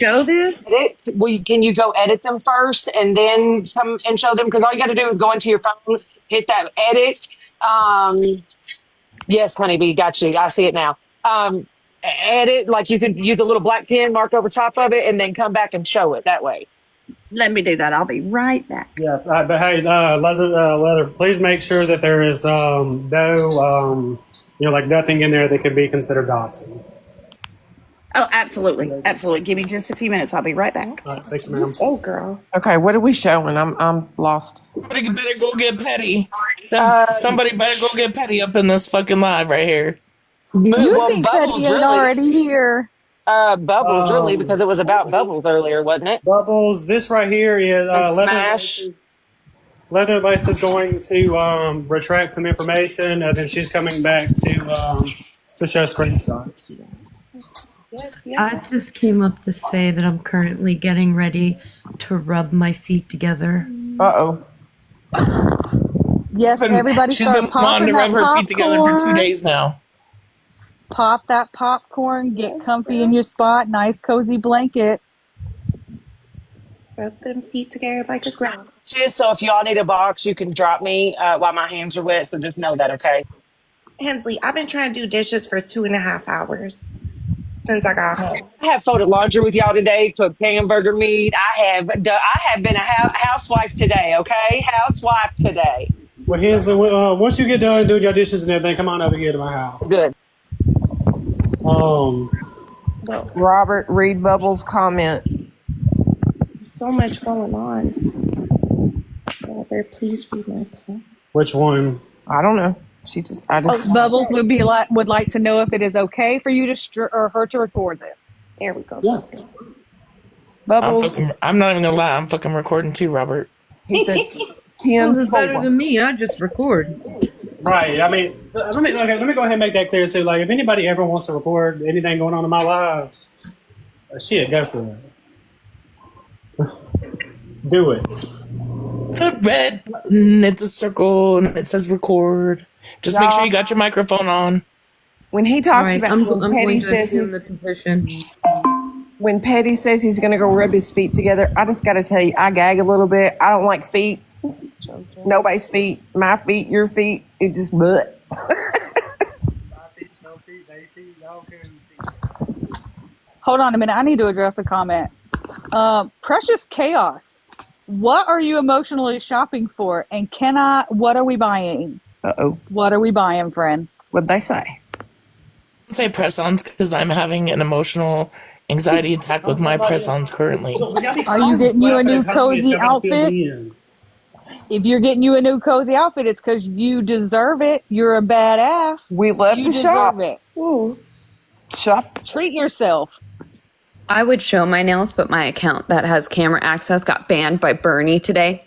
show this? Can you go edit them first and then come and show them? Because all you got to do is go into your phone, hit that edit. Um, yes, honeybee, got you. I see it now. Edit, like you could use a little black pen mark over top of it and then come back and show it that way. Let me do that. I'll be right back. Yeah, but hey, leather. Please make sure that there is like nothing in there that could be considered doxing. Oh, absolutely. Absolutely. Give me just a few minutes. I'll be right back. All right, thank you, ma'am. Oh, girl. Okay, what are we showing? I'm lost. Somebody better go get petty. Uh, Somebody better go get petty up in this fucking live right here. You well, think Petty ain't already here? Bubbles, really, because it was about Bubbles earlier, wasn't it? Bubbles. This right here is Smash. Leatherlace is going to retract some information, and then she's coming back to show screenshots. I just came up to say that I'm currently getting ready to rub my feet together. Uh-oh. Yes, everybody She's start been wanting popping to that rub her feet together for 2 days now. Pop that popcorn. Get comfy in your spot. Nice cozy blanket. Rub them feet together like a ground. So if y'all need a box, you can drop me while my hands are wet. So just know that, okay? Hensley, I've been trying to do dishes for 2.5 hours since I got home. I have folded laundry with y'all today, cooked hamburger meat. I have been a housewife today, okay? Housewife today. Well, once you get done doing your dishes and everything, come on over here to my house. Good. Well, Robert, read Bubbles' comment. so much going on. Robert, please read my comment. Which one? I don't know. Bubbles would like to know if it is okay for you to or her to record this. There we go. Yeah. Bubbles. I'm not even gonna lie. I'm fucking recording too, Robert. He says, This is better than me. I just record. Right. I mean, let me go ahead and make that clear too. Like, if anybody ever wants to record anything going on in my lives, shit, go for it. Do it. The red button, it's a circle and it says record. Just make sure you got your microphone on. When he talks Right, about I'm when going Petty to says assume the position. when Petty says he's going to go rub his feet together, I just got to tell you, I gag a little bit. I don't like feet. Nobody's feet. My feet, your feet. It just bleh. Hold on a minute. I need to address a comment. Precious Chaos. What are you emotionally shopping for? And what are we buying? Uh-oh. What are we buying, friend? What'd they say? Say press-ons because I'm having an emotional anxiety attack with my press-ons currently. Are you getting you a new cozy outfit? If you're getting you a new cozy outfit, it's because you deserve it. You're a badass. We love to shop. It. Ooh. Shop. Treat yourself. I would show my nails, but my account that has camera access got banned by Bernie today.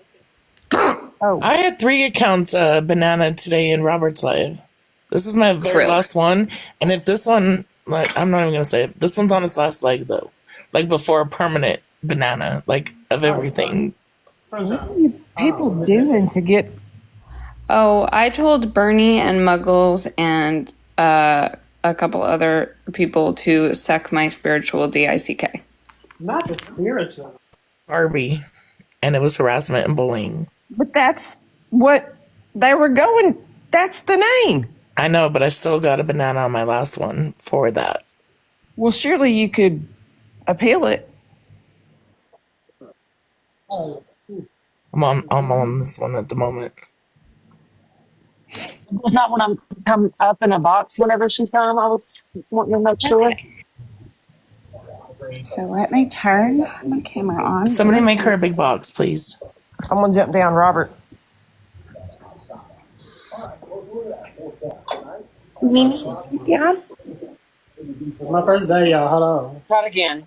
Oh. I had 3 accounts banana today in Robert's live. This is my very last one. And if this one, like, I'm not even going to say it. This one's on its last leg, though. Like, before a permanent banana, like, of everything. What are you people doing to get... Oh, I told Bernie and Muggles and a couple other people to suck my spiritual DICK. Not the spiritual. Barbie. And it was harassment and bullying. But that's what they were going... That's the name. I know, but I still got a banana on my last one for that. Well, surely you could appeal it. I'm on this one at the moment. It's not when I'm come up in a box whenever she come. I was wanting to make sure. Okay. So let me turn my camera on. Somebody make her a big box, please. I'm going to jump down, Robert. Mimi, down. It's my first day, y'all. Hold on. Try it again.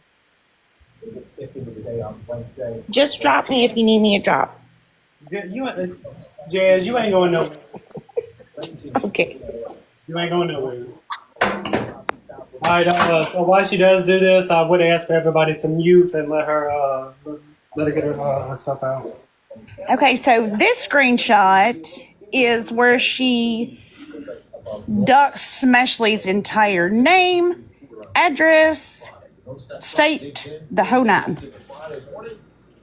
Just drop me if you need me to drop. Jazz, you ain't going nowhere. Okay. You ain't going nowhere. All right. So while she does do this, I would ask for everybody to mute and let her get her stuff out. Okay, so this screenshot is where she ducks Smashley's entire name, address, state, the whole nine.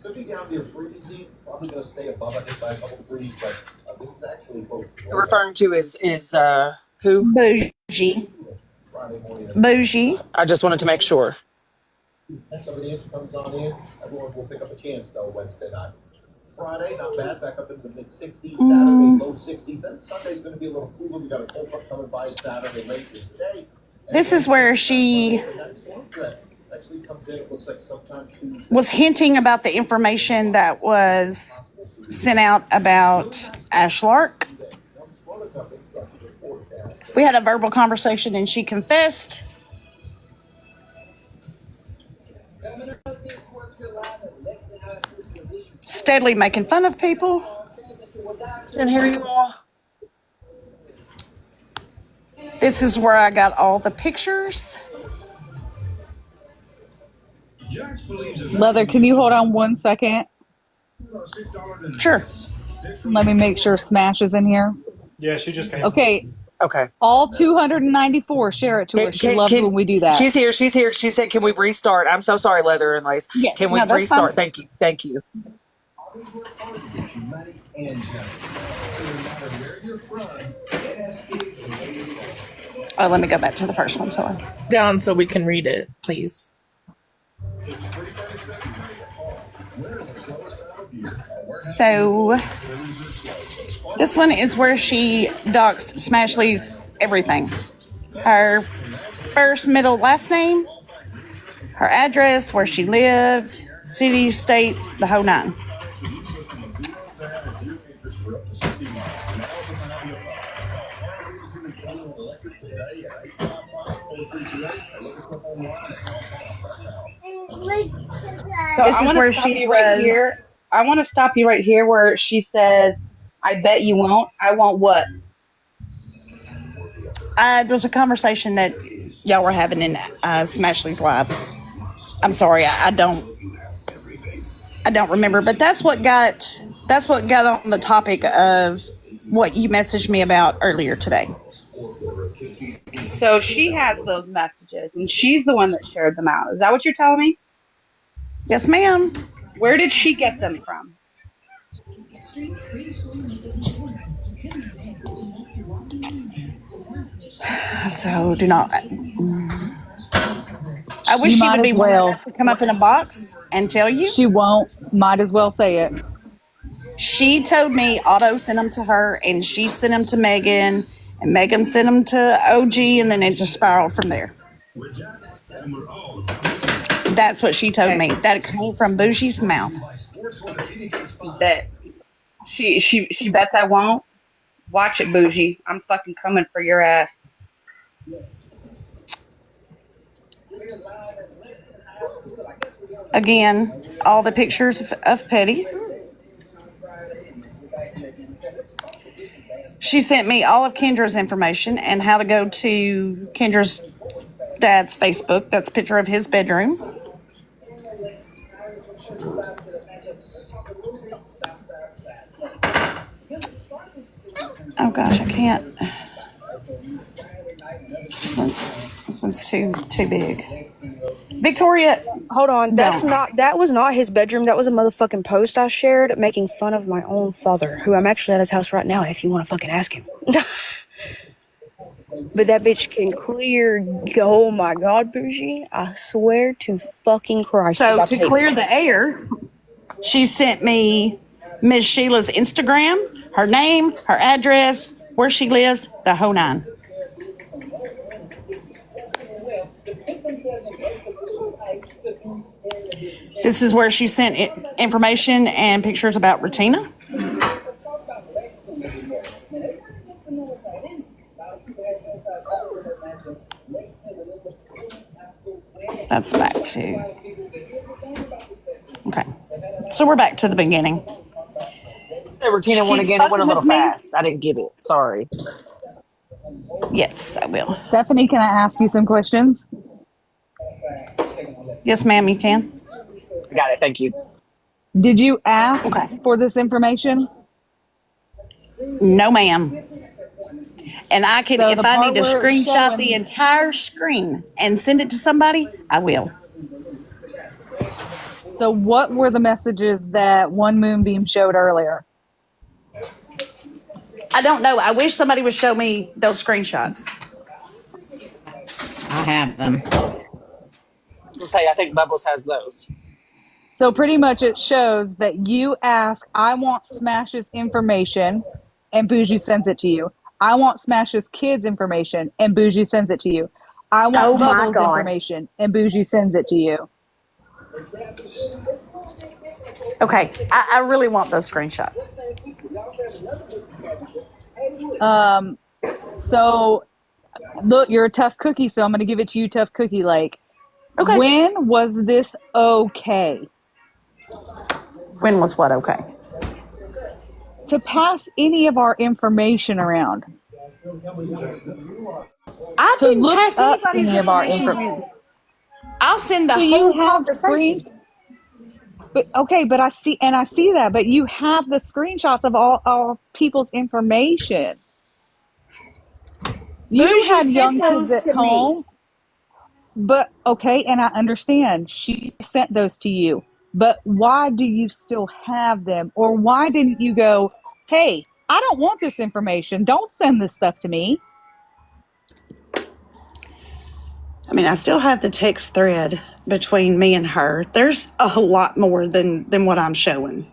Could be down near freezing. Probably going to stay above, I think, by a couple degrees. But this is actually close to You're referring to is who? Bougie. Bougie. I just wanted to make sure. So the answer comes on in. Everyone will pick up a chance though Wednesday night. Friday, not bad. Back up into the mid 60s. Saturday, low 60s. Then Sunday's going to be a little cooler. We got a cold front coming by Saturday late today. This is where she Actually comes in. It looks like sometime Tuesday. was hinting about the information that was sent out about Ashlark. We had a verbal conversation and she confessed. Steadily making fun of people. Didn't hear you all. This is where I got all the pictures. Leather, can you hold on 1 second? Sure. Let me make sure Smash is in here. Yeah, she just came. Okay. Okay. All 294, share it to her. She loves when we do that. She's here. She's here. She said, "Can we restart?" I'm so sorry, Leather and Lace. Yes, Can we no, that's restart? fine. Thank you. Thank you. Oh, let me go back to the first one. Sorry. Down so we can read it, please. So this one is where she doxed Smashley's everything. Her first, middle, last name, her address, where she lived, city, state, the whole nine. So This I is wanna where stop she you right was. here. I want to stop you right here where she says, "I bet you won't." I won't what? There was a conversation that y'all were having in Smashley's live. I'm sorry, I don't remember, but that's what got on the topic of what you messaged me about earlier today. So she has those messages, and she's the one that shared them out. Is that what you're telling me? Yes, ma'am. Where did she get them from? So do not. I wish she would be willing enough to come up in a box and tell you. She won't. Might as well say it. She told me Otto sent them to her, and she sent them to Megan, and Megan sent them to OG, and then it just spiraled from there. That's what she told me. That came from Bougie's mouth. That she bets I won't. Watch it, Bougie. I'm fucking coming for your ass. Again, all the pictures of Petty. She sent me all of Kendra's information and how to go to Kendra's dad's Facebook. That's a picture of his bedroom. Oh gosh, I can't. This one's too big. Victoria, hold on. That was not his bedroom. That was a motherfucking post I shared making fun of my own father, who I'm actually at his house right now if you want to fucking ask him. But that bitch can clear. Oh my God, Bougie. I swear to fucking Christ. So to clear the air, she sent me Miss Sheila's Instagram, her name, her address, where she lives, the whole nine. This is where she sent information and pictures about Retina. That's back to. Okay. So we're back to the beginning. Hey, Retina won again. It went a little fast. I didn't get it. Sorry. Yes, I will. Stephanie, can I ask you some questions? Yes, ma'am, you can. I got it. Thank you. Did you ask for this information? No, ma'am. And I can, So if the I part need to where it's screenshot showing- the entire screen and send it to somebody, I will. So what were the messages that one moonbeam showed earlier? I don't know. I wish somebody would show me those screenshots. I have them. I'll say I think Bubbles has those. So pretty much it shows that you ask, I want Smash's information, and Bougie sends it to you. I want Smash's kids' information, and Bougie sends it to you. I want Oh my Bubbles' God. information, and Bougie sends it to you. Okay, I really want those screenshots. So look, you're a tough cookie, so I'm going to give it to you, tough cookie. Like, Okay. when was this okay? When was what okay? To pass any of our information around. I To didn't look pass up anybody's any of our information. information. I'll send the So you whole have conversation. But okay, but I see that, but you have the screenshots of all people's information. You Bougie had sent young those kids at to me. home, but okay, and I understand she sent those to you, but why do you still have them? Or why didn't you go, hey, I don't want this information. Don't send this stuff to me. I mean, I still have the text thread between me and her. There's a lot more than what I'm showing.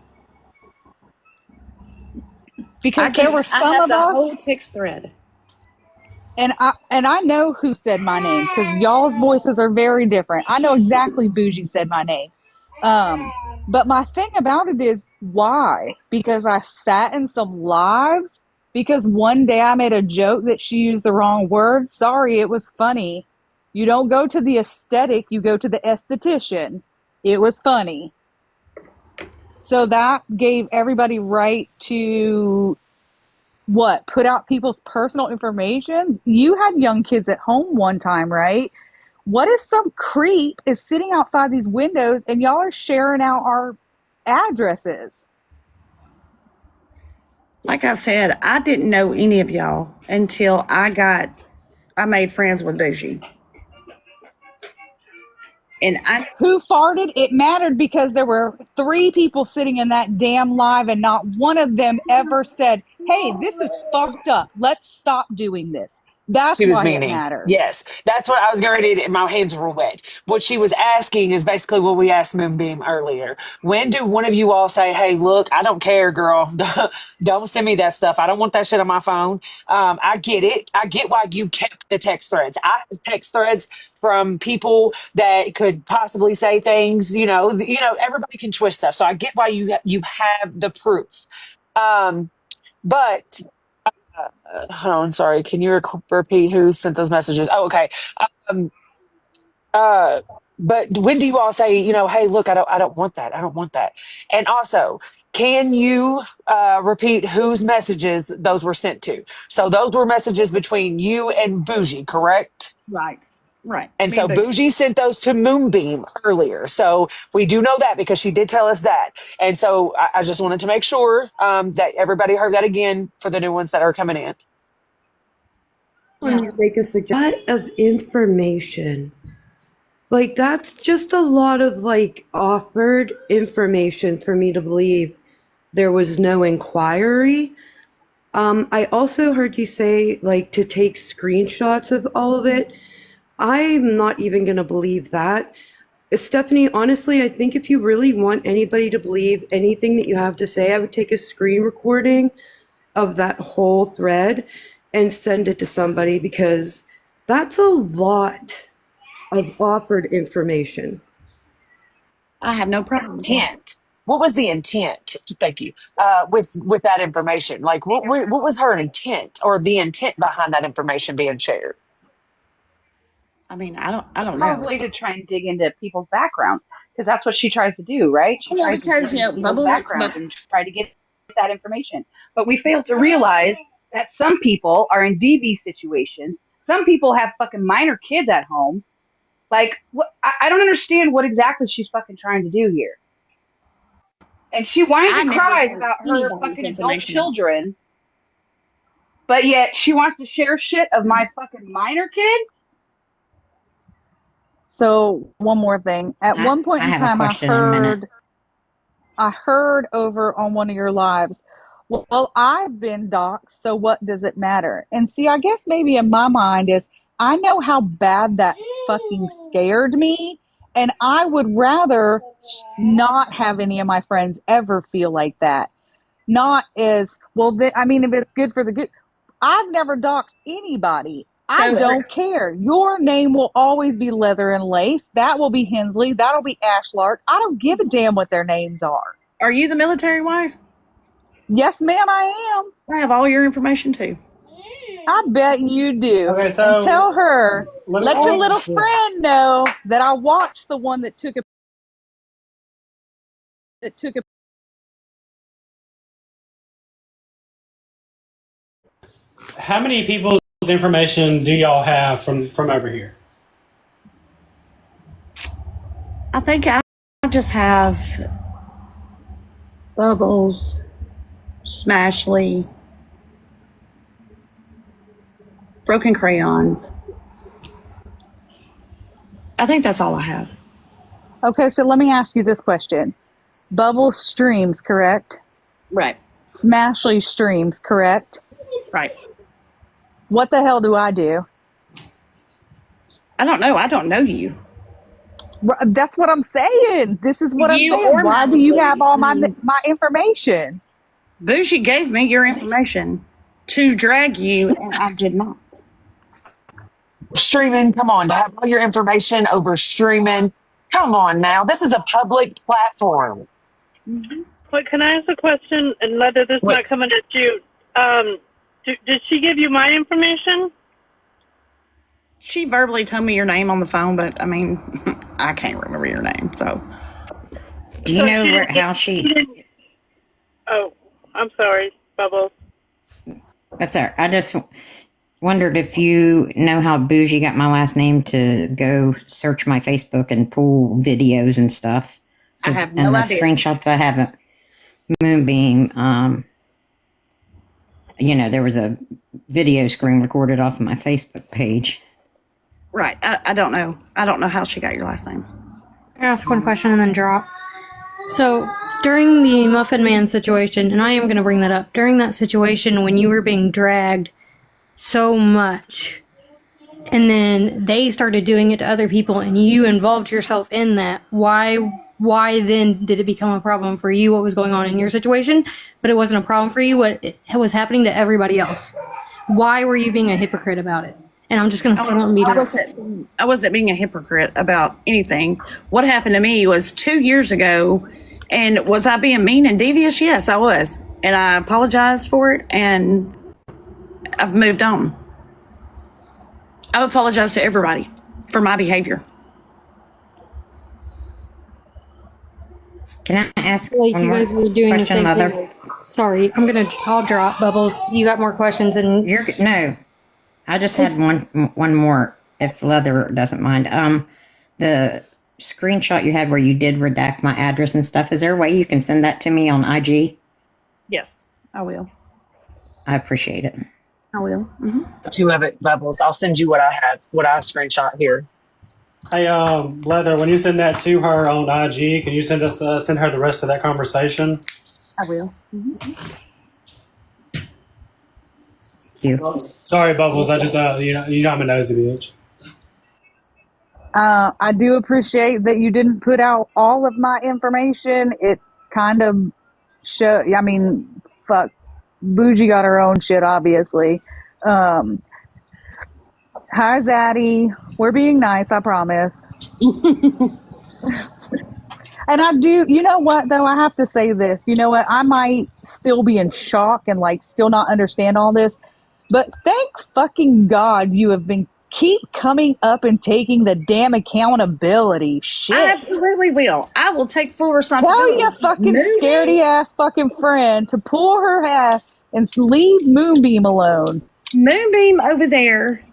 Because there were I some have of the us, whole text thread. and I know who said my name because y'all's voices are very different. I know exactly Bougie said my name. But my thing about it is why? Because I sat in some lives. Because one day I made a joke that she used the wrong word. Sorry, it was funny. You don't go to the aesthetic, you go to the esthetician. It was funny. So that gave everybody right to what? Put out people's personal information? You had young kids at home one time, right? What if some creep is sitting outside these windows and y'all are sharing out our addresses? Like I said, I didn't know any of y'all until I made friends with Bougie. And Who farted? It mattered because there were 3 people sitting in that damn live and not one of them ever said, hey, this is fucked up. Let's stop doing this. That's She was why it meaning. mattered. Yes, that's what I was getting ready to. My hands were wet. What she was asking is basically what we asked Moonbeam earlier. When do one of you all say, "Hey, look, I don't care, girl. Don't send me that stuff. I don't want that shit on my phone." I get it. I get why you kept the text threads. I have text threads from people that could possibly say things. Everybody can twist stuff. So I get why you have the proof. But hold on, sorry. Can you repeat who sent those messages? Oh, okay. Um, uh, but when do you all say, hey, look, I don't want that. I don't want that. And also, can you repeat whose messages those were sent to? So those were messages between you and Bougie, correct? right. And Me so and Bougie. Bougie sent those to Moonbeam earlier. So we do know that because she did tell us that. And so I just wanted to make sure that everybody heard that again for the new ones that are coming in. Want to make a suggestion of information. Like, that's just a lot of offered information for me to believe there was no inquiry. I also heard you say to take screenshots of all of it. I'm not even going to believe that. Stephanie, honestly, I think if you really want anybody to believe anything that you have to say, I would take a screen recording of that whole thread and send it to somebody, because that's a lot of offered information. I have no problem with that. Intent. What was the intent? Thank you. With that information, what was her intent or the intent behind that information being shared? I mean, I don't know. Probably to try and dig into people's backgrounds, because that's what she tries to do, right? She tries to dig into people's backgrounds and try to get that information. But we fail to realize that some people are in DV situations. Some people have fucking minor kids at home. What? I don't understand what exactly she's fucking trying to do here. And she whines and cries about her fucking adult children, but yet she wants to share shit of my fucking minor kid? So one more thing. At one point in I have a time, question in a minute. I heard over on one of your lives, well, I've been doxxed, so what does it matter? And see, I guess maybe in my mind is I know how bad that fucking scared me, and I would rather not have any of my friends ever feel like that. Not as, well, I mean, if it's good for the good. I've never doxed anybody. I don't care. Your name will always be Leather and Lace. That will be Hensley. That'll be Ashlark. I don't give a damn what their names are. Are you the military wife? Yes, ma'am, I am. I have all your information too. I bet you do. Okay, so and tell her, let your little see. friend know that I watched the one that took a How many people's information do y'all have from over here? I think I just have Bubbles, Smashly, Broken Crayons. I think that's all I have. Okay, so let me ask you this question. Bubbles streams, correct? Right. Smashly streams, correct? Right. What the hell do I do? I don't know. I don't know you. That's what I'm saying. This is what I'm saying. Why do you have all my information? Bougie gave me your information to drag you, and I did not. Streaming, come on, to have all your information over streaming. Come on now. This is a public platform. Mm-hmm. But can I ask a question? And Leather, this is not coming at you. Did she give you my information? She verbally told me your name on the phone, but I mean, I can't remember your name, so. Do you know how she... Oh, I'm sorry, Bubbles. That's all right. I just wondered if you know how Bougie got my last name to go search my Facebook and pull videos and stuff. I have no and the idea. screenshots I have at Moonbeam, there was a video screen recorded off of my Facebook page. Right. I don't know. I don't know how she got your last name. I ask one question and then drop. So during the Muffin Man situation, and I am going to bring that up, during that situation when you were being dragged so much, and then they started doing it to other people and you involved yourself in that, why then did it become a problem for you? What was going on in your situation, but it wasn't a problem for you? What was happening to everybody else? Why were you being a hypocrite about it? And I'm just going to put on beat I wasn't being a hypocrite about anything. What happened to me was 2 years ago, and was I being mean and devious? Yes, I was. And I apologized for it, and I've moved on. I've apologized to everybody for my behavior. Can I ask like one you more guys were doing the question, same Mother? thing. Sorry, I'll drop Bubbles. You got more questions and No, I just had one more, if Leather doesn't mind. The screenshot you had where you did redact my address and stuff, is there a way you can send that to me on IG? Yes, I will. I appreciate it. I will. Mm-hmm. Two of it, Bubbles. I'll send you what I have, what I screenshot here. Hey, Leather, when you send that to her on IG, can you send her the rest of that conversation? I will. Mm-hmm. You. Sorry, Bubbles. I just you know I'm a nosy bitch. I do appreciate that you didn't put out all of my information. It kind of fuck. Bougie got her own shit, obviously. Hi, Zaddy. We're being nice, I promise. And I do, you know what, though? I have to say this. You know what? I might still be in shock and, still not understand all this. But thank fucking God you have been keep coming up and taking the damn accountability. Shit. I absolutely will. I will take full responsibility. Tell your fucking scaredy ass fucking friend to pull her ass and leave Moonbeam alone. Moonbeam over there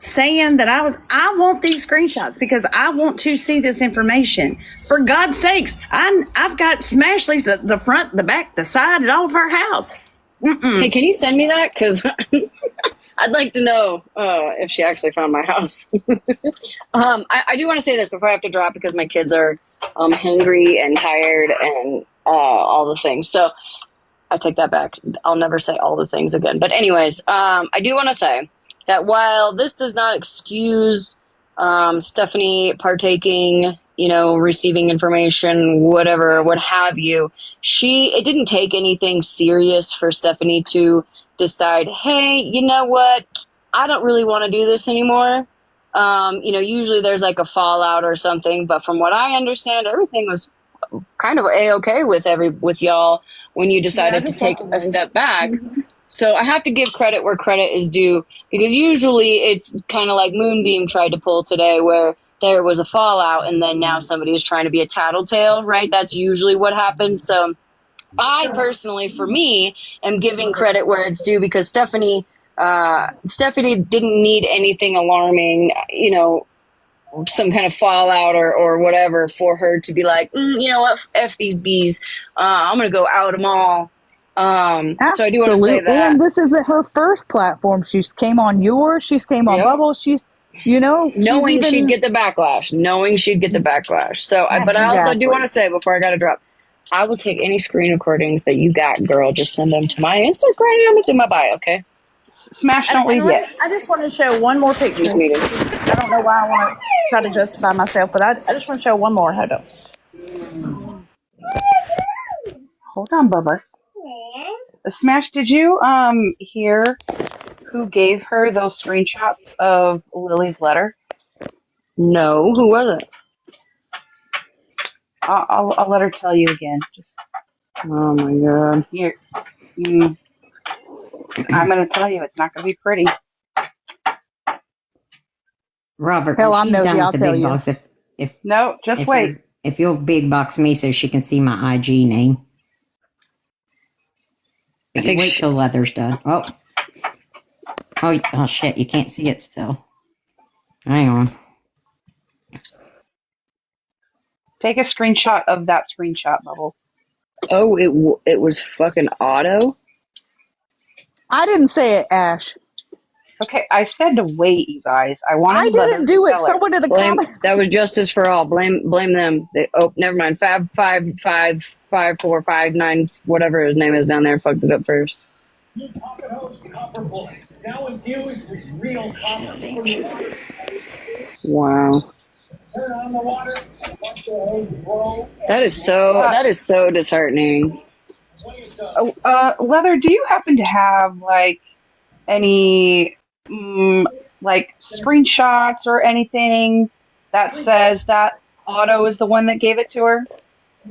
saying that I want these screenshots because I want to see this information. For God's sakes, I've got Smashley's the front, the back, the side, and all of our house. Hey, can you send me that? Because I'd like to know if she actually found my house. I do want to say this before I have to drop because my kids are hangry and tired and all the things. So I take that back. I'll never say all the things again. But anyways, I do want to say that while this does not excuse Stephanie partaking, receiving information, whatever, what have you, it didn't take anything serious for Stephanie to decide, hey, you know what? I don't really want to do this anymore. Usually there's like a fallout or something, but from what I understand, everything was kind of a-okay with y'all when you decided to take a step back. So I have to give credit where credit is due, because usually it's kind of like Moonbeam tried to pull today, where there was a fallout and then now somebody is trying to be a tattletale, right? That's usually what happens. So I personally, for me, am giving credit where it's due, because Stephanie didn't need anything alarming, some kind of fallout or whatever for her to be like, you know what, F these bees. I'm going to go out them all. So I do want to say that. And this isn't her first platform. She's came on yours. She's came on Bubble. She's, knowing she'd get the backlash. So, but I also do want to say before I got to drop, I will take any screen recordings that you got, girl. Just send them to my Instagram. It's in my bio, okay? Smash, don't leave yet. I just want to show one more picture. Just meeting. I don't know why I want to try to justify myself, but I just want to show one more. Hold on. Hold on, Bubba. Smash, did you hear who gave her those screenshots of Lily's letter? No, who was it? I'll let her tell you again. Oh my god. Here, I'm gonna tell you, it's not gonna be pretty. Robert, Hell, when I'm she's nosy, done I'll with the tell big you. box, No, just wait. If you'll big box me so she can see my IG name. But you wait till leather's done. Oh shit, you can't see it still. Hang on. Take a screenshot of that screenshot, Bubble. Oh, it was fucking auto? I didn't say it, Ash. Okay, I said to wait, you guys. I didn't do it. Someone in the comments. That was Justice for All. Blame them. Never mind. 5555459, whatever his name is down there, fucked it up first. Wow. That is so disheartening. Leather, do you happen to have any screenshots or anything that says that Otto is the one that gave it to her?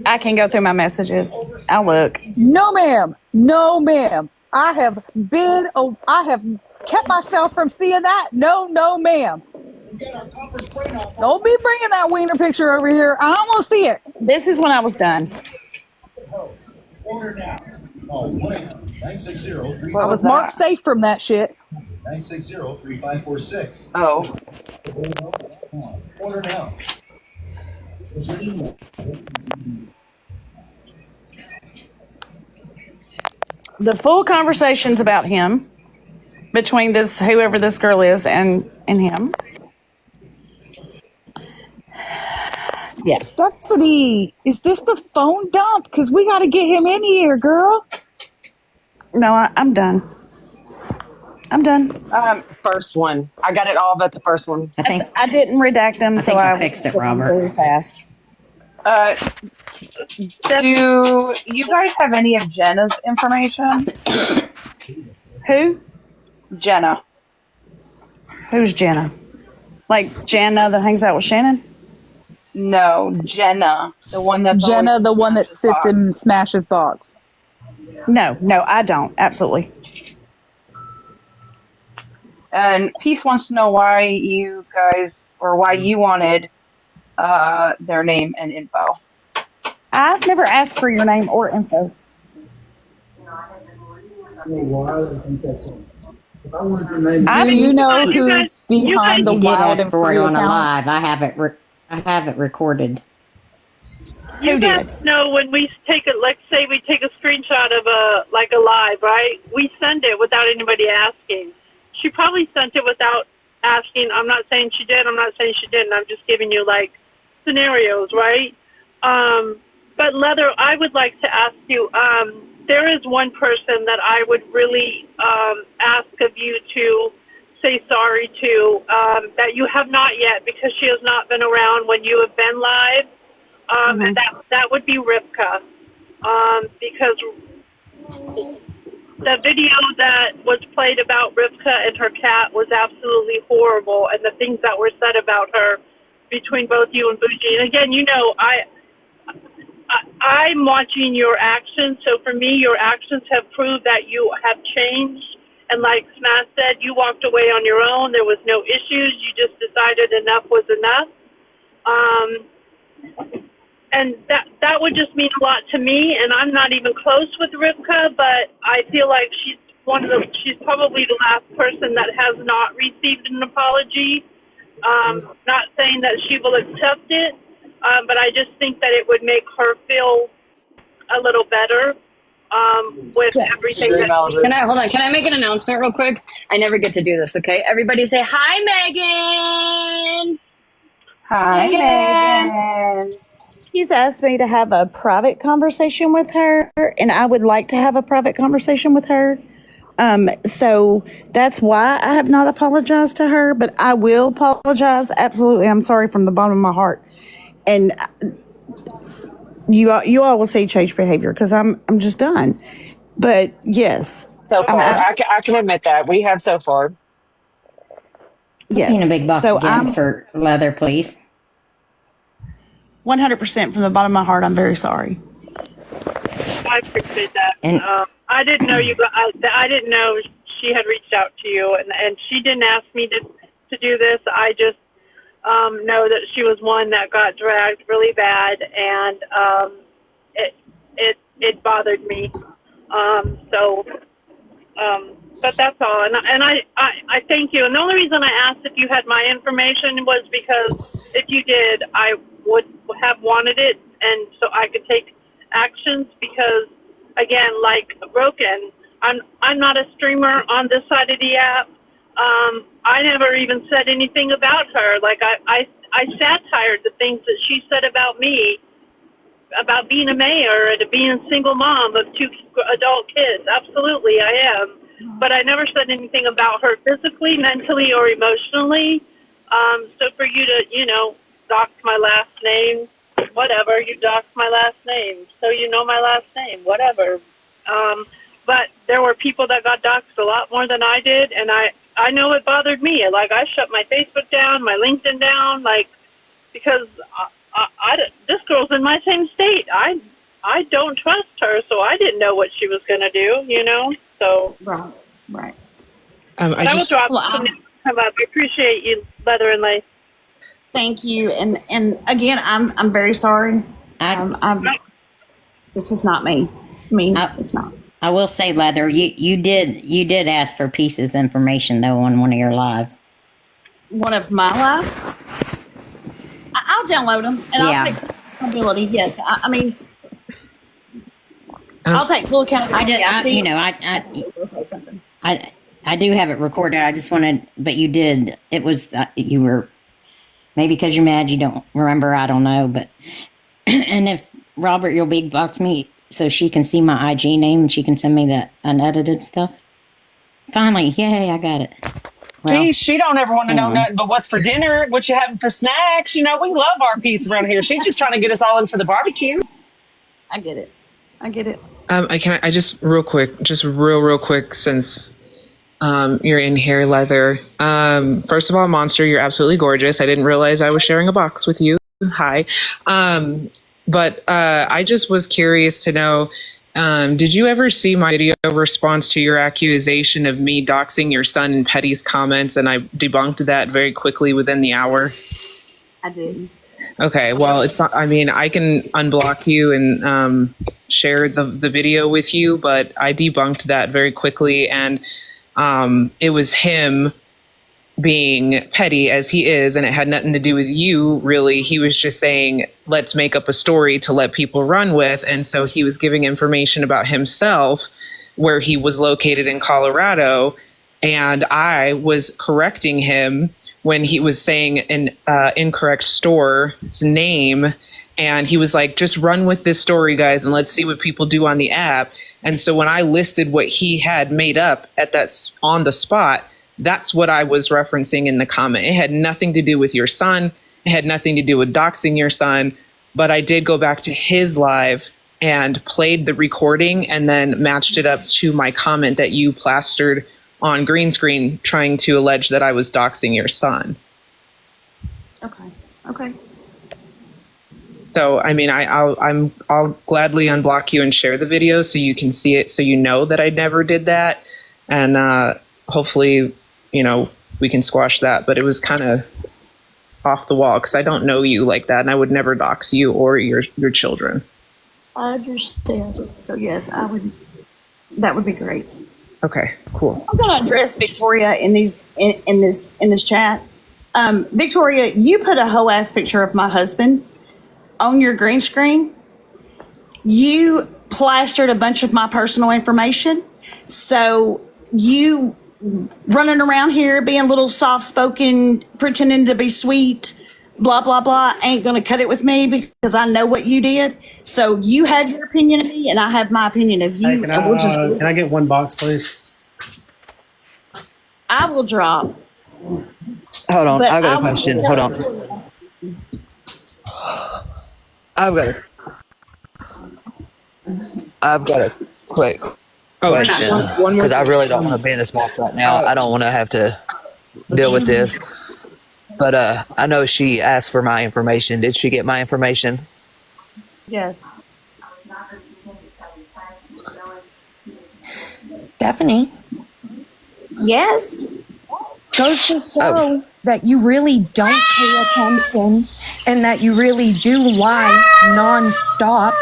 I can go through my messages. I'll look. No, ma'am. I have kept myself from seeing that. No, ma'am. Don't be bringing that wiener picture over here. I don't want to see it. This is when I was done. I was marked safe from that shit. 960-3546. Oh. Order now. The full conversations about him between whoever this girl is and him. Yes. Stephanie, is this the phone dump? Because we got to get him in here, girl. No, I'm done. First one. I got it all but the first one. I didn't redact them, so I fixed it, Robert. Very fast. Do you guys have any of Jenna's information? Who? Jenna. Who's Jenna? Like Jenna that hangs out with Shannon? No, Jenna. The one that sits in Smash's box. No, I don't. Absolutely. And Peace wants to know why you guys, or why you wanted their name and info. I've never asked for your name or info. Do you know who's behind the wild and free on a account? live? I have it recorded. You guys know when we take it, let's say we take a screenshot of a live, right? We send it without anybody asking. she probably sent it without asking. I'm not saying she did. I'm not saying she didn't. I'm just giving you like scenarios, right? But Leather, I would like to ask you. There is one person that I would really ask of you to say sorry to that you have not yet, because she has not been around when you have been live. And that would be Rivka, because the video that was played about Rivka and her cat was absolutely horrible, and the things that were said about her between both you and Bougie. And again, you know, I'm watching your actions, so for me, your actions have proved that you have changed. And like Smash said, you walked away on your own. There was no issues. You just decided enough was enough. And that would just mean a lot to me. And I'm not even close with Rivka, but I feel like she's probably the last person that has not received an apology. Not saying that she will accept it, but I just think that it would make her feel a little better. With everything that Can I make an announcement real quick? I never get to do this, okay? Everybody say, hi, Megan! Hi, Megan. She's asked me to have a private conversation with her, and I would like to have a private conversation with her. So that's why I have not apologized to her, but I will apologize. Absolutely. I'm sorry from the bottom of my heart. And you all will see change behavior, because I'm just done. But yes. So far, I can admit that. We have so far. Yes. In a big box again for Leather, please. 100% from the bottom of my heart, I'm very sorry. I appreciate that. And I didn't know I didn't know she had reached out to you, and she didn't ask me to do this. I just know that she was one that got dragged really bad, and it bothered me. But that's all. And I thank you. And the only reason I asked if you had my information was because if you did, I would have wanted it, and so I could take actions. Because again, like Broken, I'm not a streamer on this side of the app. I never even said anything about her. Like I satired the things that she said about me, about being a mayor and being a single mom of 2 adult kids. Absolutely, I am. But I never said anything about her physically, mentally, or emotionally. So for you to, dox my last name, whatever, you doxed my last name, so you know my last name, whatever. But there were people that got doxed a lot more than I did, and I know it bothered me. Like, I shut my Facebook down, my LinkedIn down, because this girl's in my same state. I don't trust her, so I didn't know what she was going to do, so. Right. I will drop some come up. I appreciate you, Leather and Lace. Thank you. And again, I'm very sorry. This is not me. It's not. I will say, Leather, you did ask for Pieces information though on one of your lives. One of my lives? I'll download them and I'll take accountability. Yes, I'll take full accountability. I do have it recorded. I just wanted, but you did. It was you were maybe because you're mad you don't remember. I don't know, but and if Robert, you'll big box me so she can see my IG name and she can send me the unedited stuff. Finally, yay! I got it. Well, Geez, she don't ever want to know nothing but what's for dinner, what you having for snacks. We love our peace around here. She's just trying to get us all into the barbecue. I get it. I just real quick, real quick, since you're in here, Leather. First of all, Monster, you're absolutely gorgeous. I didn't realize I was sharing a box with you. Hi. But I just was curious to know, did you ever see my video response to your accusation of me doxing your son in Petty's comments? And I debunked that very quickly within the hour. I did. Okay, well, it's not, I can unblock you and share the video with you, but I debunked that very quickly, and it was him being petty as he is, and it had nothing to do with you, really. He was just saying, let's make up a story to let people run with, and so he was giving information about himself, where he was located in Colorado, and I was correcting him when he was saying an incorrect store's name. And he was like, just run with this story, guys, and let's see what people do on the app. And so when I listed what he had made up on the spot, that's what I was referencing in the comment. It had nothing to do with your son. It had nothing to do with doxing your son. But I did go back to his live and played the recording and then matched it up to my comment that you plastered on green screen trying to allege that I was doxing your son. Okay. So, I mean, I'll gladly unblock you and share the video so you can see it, so you know that I never did that. And hopefully, we can squash that. But it was kind of off the wall because I don't know you like that, and I would never dox you or your children. I understand. So yes, I would. That would be great. Okay, cool. I'm going to address Victoria in this chat. Victoria, you put a whole ass picture of my husband on your green screen. You plastered a bunch of my personal information. So you running around here being a little soft-spoken, pretending to be sweet, blah, blah, blah, ain't going to cut it with me because I know what you did. So you had your opinion of me, and I have my opinion of you. Hey, can I get one box, please? I will drop. Hold on, But I've got I a will- question. Hold on. I've got a quick question one more because I really thing. don't want to be in this box right now. I don't want to have to deal with this. But I know she asked for my information. Did she get my information? Yes. Stephanie. Yes. Goes to show that you really don't pay attention and that you really do lie nonstop.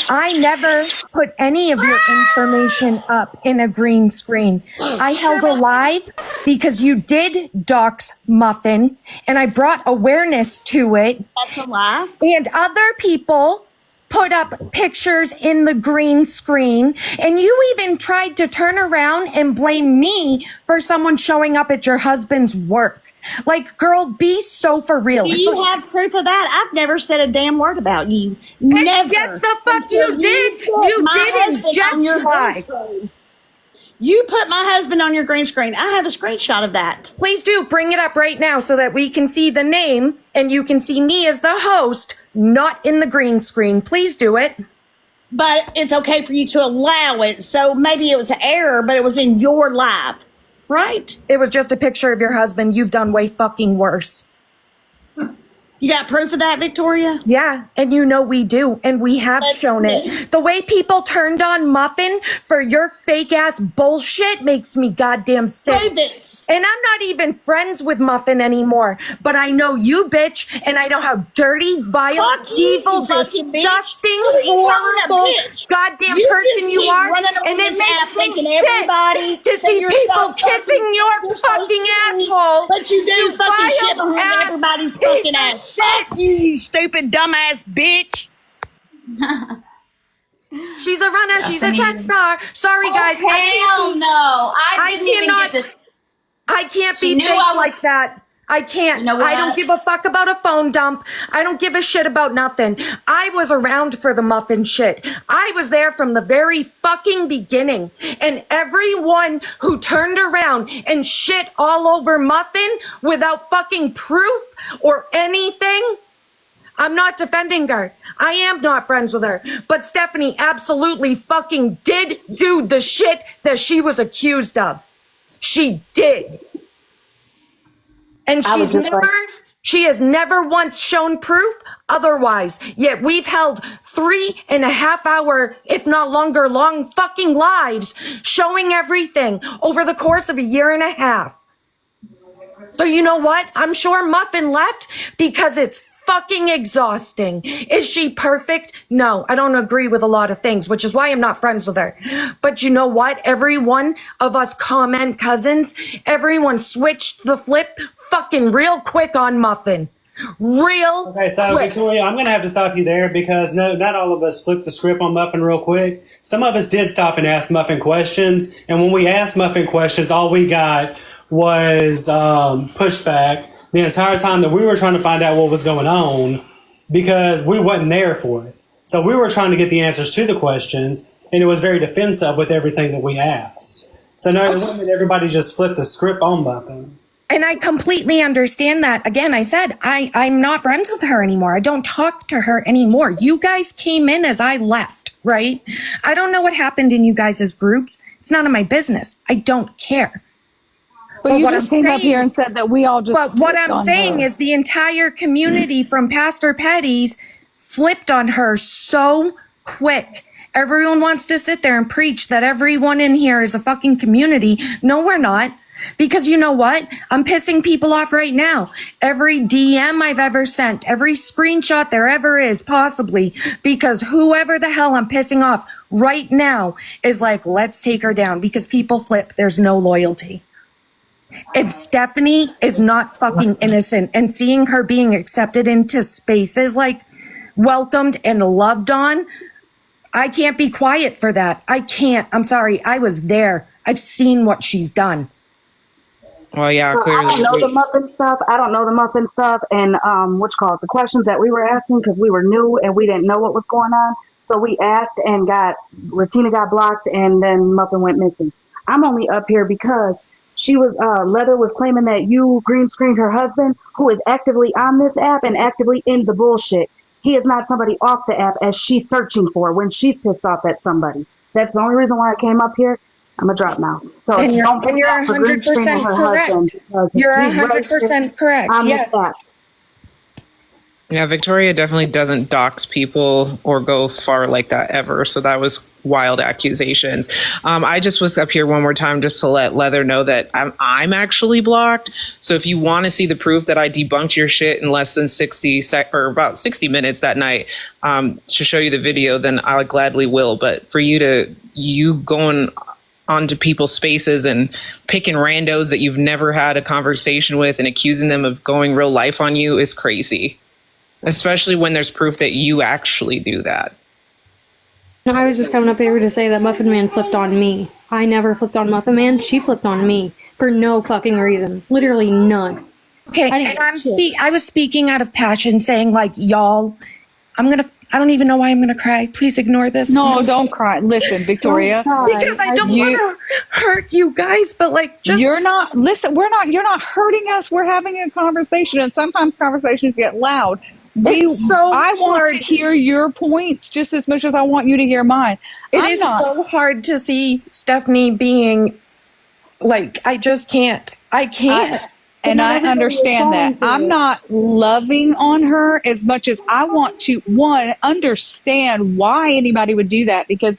I never put any of your information up in a green screen. I held a live because you did dox Muffin, and I brought awareness to it. That's a lie. And other people put up pictures in the green screen, and you even tried to turn around and blame me for someone showing up at your husband's work. Like, girl, be so for real. Do It's you like- have proof of that? I've never said a damn word about you. Never. Yes, the fuck you did. You did in Jet's live. You put my husband on your green screen. I have a screenshot of that. Please do bring it up right now so that we can see the name and you can see me as the host, not in the green screen. Please do it. But it's okay for you to allow it. So maybe it was an error, but it was in your live, right? It was just a picture of your husband. You've done way fucking worse. You got proof of that, Victoria? Yeah, and you know we do, and we have shown it. The way people turned on Muffin for your fake ass bullshit makes me goddamn sick. Prove it. And I'm not even friends with Muffin anymore, but I know you, bitch, and I know how dirty, vile, Fuck you, evil, you fucking bitch. disgusting, Who are you calling a horrible, bitch? goddamn You person just you keep are, running around and it this app makes me thinking sick everybody to that see you're people so kissing fucking- your you're so fucking cool, asshole. but you do fucking shit vile behind ass everybody's piece fucking of ass. shit. Fuck you stupid dumbass bitch. She's a runner. She's a track star. Sorry, guys. Oh, hell no. I didn't even get this. I can't She be knew fake I was- like that. I can't. You know I don't what? give a fuck about a phone dump. I don't give a shit about nothing. I was around for the Muffin shit. I was there from the very fucking beginning. And everyone who turned around and shit all over Muffin without fucking proof or anything, I'm not defending her. I am not friends with her. But Stephanie absolutely fucking did do the shit that she was accused of. She did. And she has never once shown proof otherwise. Yet we've held 3.5 hour, if not longer, long fucking lives showing everything over the course of 1.5 years. So you know what? I'm sure Muffin left because it's fucking exhausting. Is she perfect? No, I don't agree with a lot of things, which is why I'm not friends with her. But you know what? Every one of us comment cousins, everyone switched the flip fucking real quick on Muffin. real Okay, so quick. Victoria, I'm going to have to stop you there because no, not all of us flipped the script on Muffin real quick. Some of us did stop and ask Muffin questions, and when we asked Muffin questions, all we got was pushback the entire time that we were trying to find out what was going on because we wasn't there for it. So we were trying to get the answers to the questions, and it was very defensive with everything that we asked. So no, it wasn't that everybody just flipped the script on Muffin. And I completely understand that. Again, I said, I'm not friends with her anymore. I don't talk to her anymore. You guys came in as I left, right? I don't know what happened in you guys' groups. It's none of my business. I don't care. But you just came up here and said that we all just. But what flipped I'm on saying her. is the entire community from Pastor Petty's flipped on her so quick. Everyone wants to sit there and preach that everyone in here is a fucking community. No, we're not. Because you know what? I'm pissing people off right now. Every DM I've ever sent, every screenshot there ever is, possibly, because whoever the hell I'm pissing off right now is like, let's take her down because people flip. There's no loyalty. And Stephanie is not fucking innocent. And seeing her being accepted into spaces like welcomed and loved on, I can't be quiet for that. I can't. I'm sorry. I was there. I've seen what she's done. Well, yeah, So I clearly. don't know the muffin stuff. I don't know the muffin stuff, and the questions that we were asking because we were new and we didn't know what was going on. So we asked and Latina got blocked, and then Muffin went missing. I'm only up here because Leather was claiming that you green screened her husband, who is actively on this app and actively in the bullshit. He is not somebody off the app as she's searching for when she's pissed off at somebody. That's the only reason why I came up here. I'm gonna drop now. So And you're don't put me off for green 100% screening her correct. husband because You're he's 100% correct. on Yeah. this app. Yeah, Victoria definitely doesn't dox people or go far like that ever. So that was wild accusations. I just was up here one more time just to let Leather know that I'm actually blocked. So if you want to see the proof that I debunked your shit in less than 60 or about 60 minutes that night to show you the video, then I gladly will. But for you going onto people's spaces and picking randos that you've never had a conversation with and accusing them of going real life on you is crazy. Especially when there's proof that you actually do that. No, I was just coming up here to say that Muffin Man flipped on me. I never flipped on Muffin Man. She flipped on me for no fucking reason. Literally none. Okay, and I was speaking out of passion, saying like, y'all, I don't even know why I'm gonna cry. Please ignore this. No, don't cry. Listen, Victoria. Because I don't want to hurt you guys, but like, just You're not you're not hurting us. We're having a conversation, and sometimes conversations get loud. I want to hear your points just as much as I want you to hear mine. It is so hard to see Stephanie being like, I just can't. I can't. And I understand that. I'm not loving on her as much as I want to, one, understand why anybody would do that, because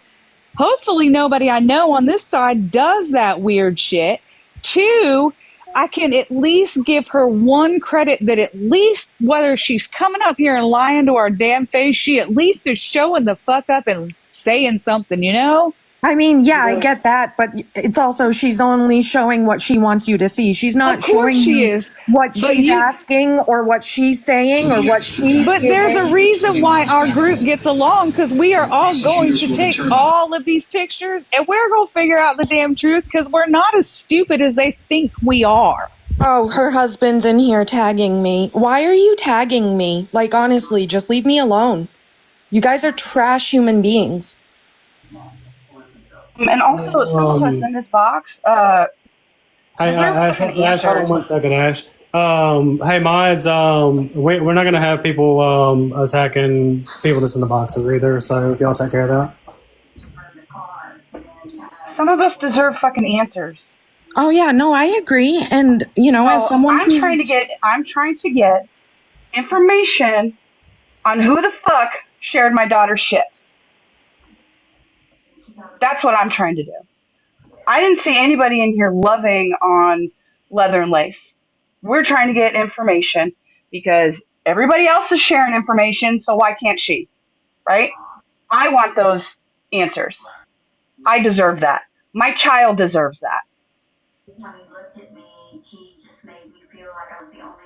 hopefully nobody I know on this side does that weird shit. Two, I can at least give her one credit that at least whether she's coming up here and lying to our damn face, she at least is showing the fuck up and saying something, you know? I mean, yeah, I get that, but it's also she's only showing what she wants you to see. She's not showing you what she's asking or what she's saying or what she's But there's a reason why our group gets along, because we are all going to take all of these pictures and we're going to figure out the damn truth, because we're not as stupid as they think we are. Oh, her husband's in here tagging me. Why are you tagging me? Like, honestly, just leave me alone. You guys are trash human beings. And also, someone was in this box. Hey, Ash, hold on 1 second, Ash. Hey, mods, we're not going to have people attacking people that's in the boxes either, so if y'all take care of that. Some of us deserve fucking answers. Oh, yeah, no, I agree. And, you know, as someone I'm trying to get information on who the fuck shared my daughter's shit. That's what I'm trying to do. I didn't see anybody in here loving on Leather and Lace. We're trying to get information because everybody else is sharing information, so why can't she? Right? I want those answers. I deserve that. My child deserves that.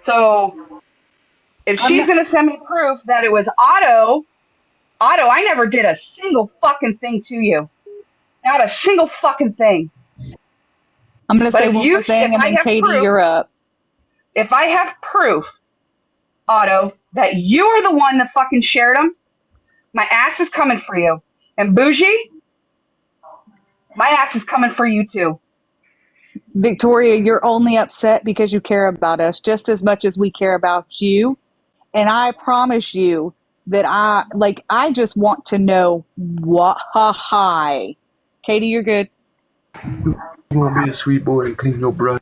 So If she's going to send me proof that it was Otto, I never did a single fucking thing to you. Not a single fucking thing. I'm going to say one more thing, and then Katie, you're up. If I have proof, Otto, that you are the one that fucking shared them, my ass is coming for you. And Bougie, my ass is coming for you too. Victoria, you're only upset because you care about us just as much as we care about you. And I promise you that I just want to know what. Hi. Katie, you're good. You want to be a sweet boy and clean your brush.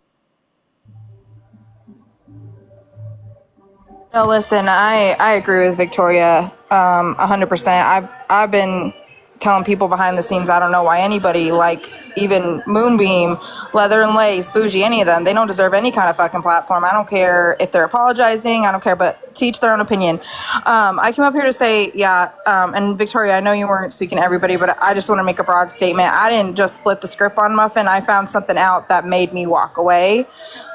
No, listen, I agree with Victoria 100%. I've been telling people behind the scenes, I don't know why anybody, like even Moonbeam, Leather and Lace, Bougie, any of them, they don't deserve any kind of fucking platform. I don't care if they're apologizing, I don't care, but to each their own opinion. I came up here to say, and Victoria, I know you weren't speaking to everybody, but I just want to make a broad statement. I didn't just flip the script on Muffin. I found something out that made me walk away.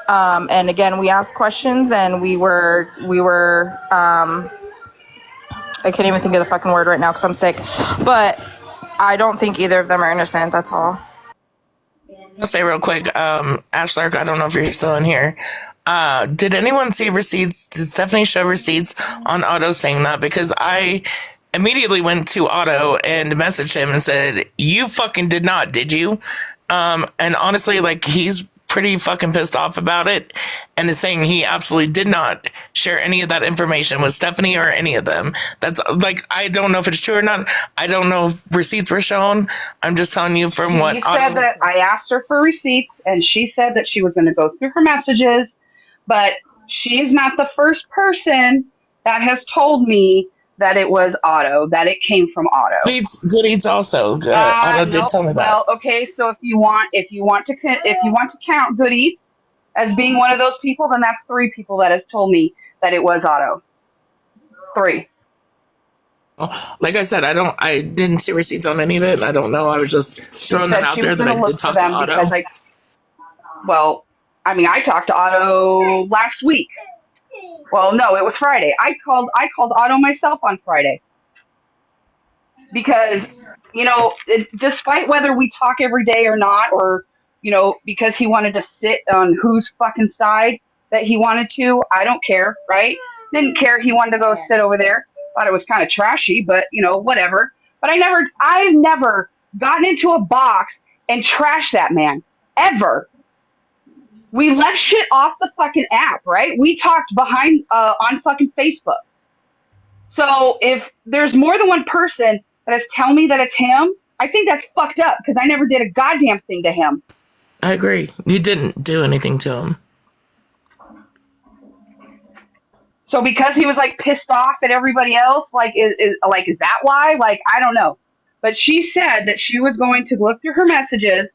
And again, we asked questions and we were I can't even think of the fucking word right now because I'm sick, but I don't think either of them are innocent. That's all. I'll say real quick, Ashlark, I don't know if you're still in here. Did anyone see receipts? Did Stephanie show receipts on Otto saying that? Because I immediately went to Otto and messaged him and said, you fucking did not, did you? And honestly, like, he's pretty fucking pissed off about it and is saying he absolutely did not share any of that information with Stephanie or any of them. That's like, I don't know if it's true or not. I don't know if receipts were shown. I'm just telling you from what She said that I asked her for receipts and she said that she was going to go through her messages, but she is not the first person that has told me that it was Otto, that it came from Otto. Good Eats also. Otto did tell me that. Well, okay, so if you want to count Good Eats as being one of those people, then that's 3 people that has told me that it was Otto. 3. Like I said, I didn't see receipts on any of it. I don't know. I was just throwing them out there that I did talk to Otto. I talked to Otto last week. Well, no, it was Friday. I called Otto myself on Friday. Because, despite whether we talk every day or not, or, because he wanted to sit on whose fucking side that he wanted to, I don't care, right? Didn't care he wanted to go sit over there. Thought it was kind of trashy, but, whatever. But I've never gotten into a box and trashed that man. Ever. We left shit off the fucking app, right? We talked behind on fucking Facebook. So if there's more than one person that is telling me that it's him, I think that's fucked up because I never did a goddamn thing to him. I agree. You didn't do anything to him. So because he was like pissed off at everybody else, is that why? Like, I don't know. But she said that she was going to look through her messages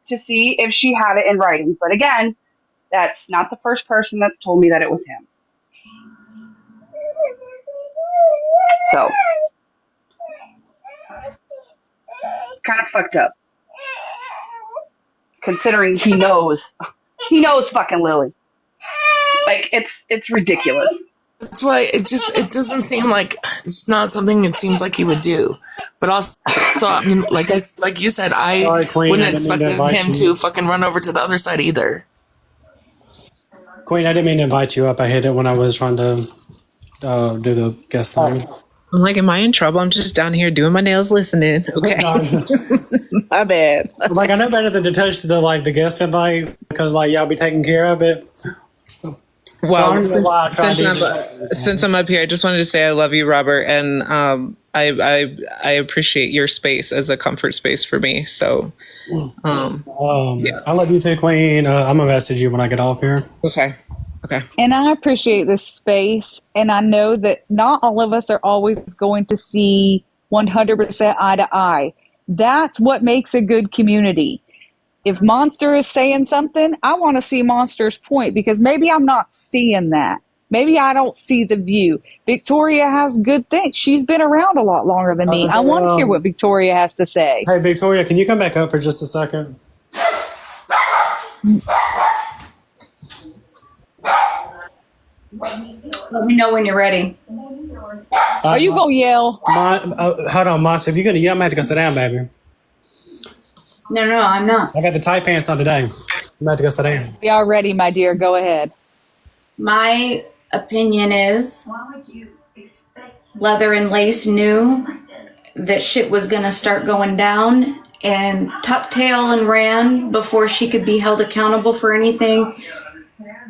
to see if she had it in writing. But again, that's not the first person that's told me that it was him. So, kind of fucked up. Considering he knows fucking Lily. Like, it's ridiculous. That's why it doesn't seem like, it's not something it seems like he would do. But also, I mean, like you said, I wouldn't expect him to fucking run over to the other side either. Queen, I didn't mean to invite you up. I hit it when I was trying to do the guest thing. I'm like, am I in trouble? I'm just down here doing my nails, listening. Okay, my bad. Like, I know better than to touch the guest invite because y'all be taking care of it. Well, since I'm up here, I just wanted to say I love you, Robert, and I appreciate your space as a comfort space for me. So, I love you too, Queen. I'm gonna message you when I get off here. Okay. And I appreciate this space, and I know that not all of us are always going to see 100% eye to eye. That's what makes a good community. If Monster is saying something, I want to see Monster's point because maybe I'm not seeing that. Maybe I don't see the view. Victoria has good things. She's been around a lot longer than me. I want to hear what Victoria has to say. Hey, Victoria, can you come back up for just a second? Let me know when you're ready. Are you gonna yell? Hold on, Monster. If you're gonna yell, I'm gonna have to go sit down, baby. No, I'm not. I got the tight pants on today. I'm about to go sit down. We are ready, my dear. Go ahead. My opinion is Leather and Lace knew that shit was gonna start going down and tucked tail and ran before she could be held accountable for anything.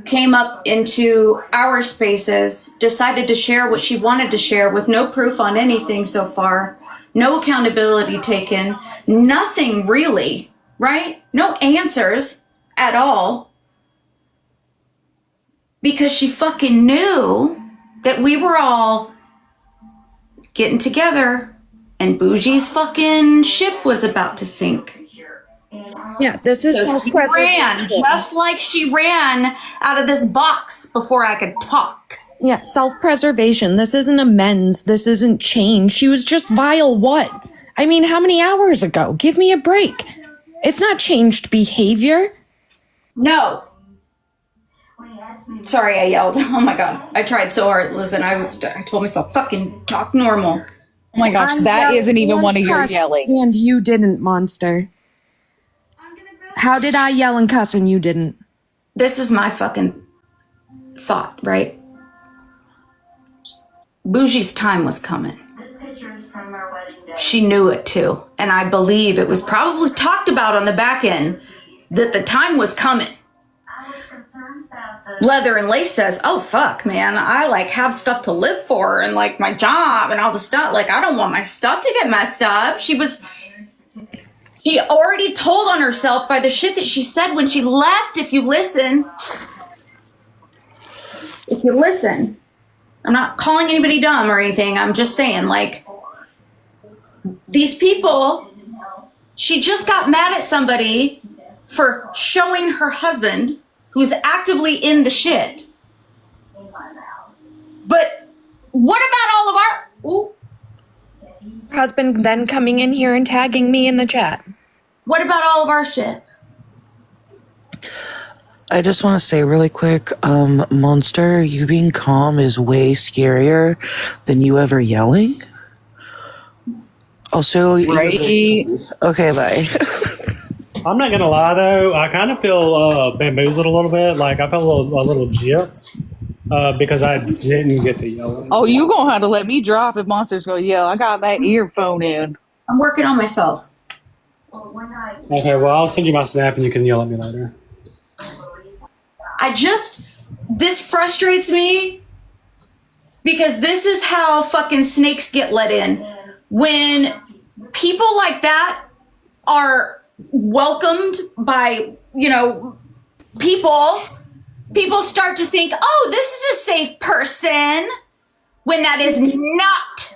Came up into our spaces, decided to share what she wanted to share with no proof on anything so far, no accountability taken, nothing really, right? No answers at all. Because she fucking knew that we were all getting together and Bougie's fucking ship was about to sink. Yeah, this is So she self-preservation. ran, just like she ran out of this box before I could talk. Yeah, self-preservation. This isn't amends. This isn't change. She was just vile what? I mean, how many hours ago? Give me a break. It's not changed behavior. No. Sorry, I yelled. Oh my god. I tried so hard. Listen, I told myself, fucking talk normal. Oh my gosh, that isn't even one of your yelling. And you didn't, Monster. How did I yell and cuss and you didn't? This is my fucking thought, right? Bougie's time was coming. She knew it too. And I believe it was probably talked about on the back end that the time was coming. Leather and Lace says, oh fuck, man, I like have stuff to live for and like my job and all the stuff. Like, I don't want my stuff to get messed up. She already told on herself by the shit that she said when she left. If you listen, I'm not calling anybody dumb or anything. I'm just saying, like, these people, she just got mad at somebody for showing her husband who's actively in the shit. But what about all of our Husband then coming in here and tagging me in the chat. What about all of our shit? I just want to say really quick, Monster, you being calm is way scarier than you ever yelling. Also, right. Okay, bye. I'm not gonna lie though, I kind of feel bamboozled a little bit. Like I felt a little gypped because I didn't get the yelling. Oh, you gonna have to let me drop if Monster's gonna yell. I got that earphone in. I'm working on myself. Okay, well I'll send you my snap and you can yell at me later. This frustrates me because this is how fucking snakes get let in. When people like that are welcomed by, people start to think, oh, this is a safe person, when that is not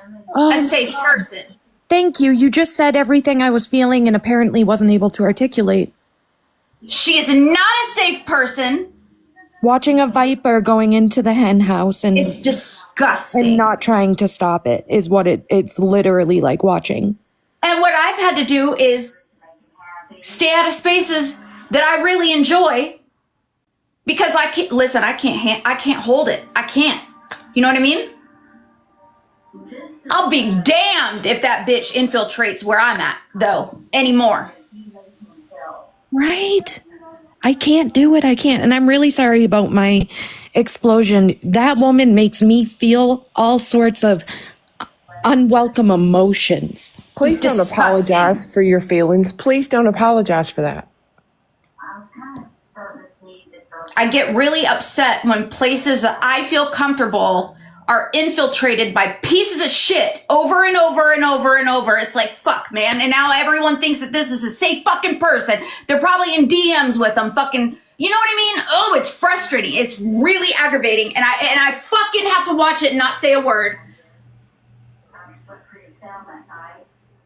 a safe person. Thank you. You just said everything I was feeling and apparently wasn't able to articulate. She is not a safe person. Watching a viper going into the hen house and it's disgusting. And not trying to stop it is what it's literally like watching. And what I've had to do is stay out of spaces that I really enjoy because I can't hold it. I can't. You know what I mean? I'll be damned if that bitch infiltrates where I'm at, though, anymore. Right? I can't do it. I can't. And I'm really sorry about my explosion. That woman makes me feel all sorts of unwelcome emotions. Please don't apologize for your feelings. Please don't apologize for that. I get really upset when places that I feel comfortable are infiltrated by pieces of shit over and over and over and over. It's like, fuck, man. And now everyone thinks that this is a safe fucking person. They're probably in DMs with them fucking, you know what I mean? Oh, it's frustrating. It's really aggravating. And I fucking have to watch it and not say a word.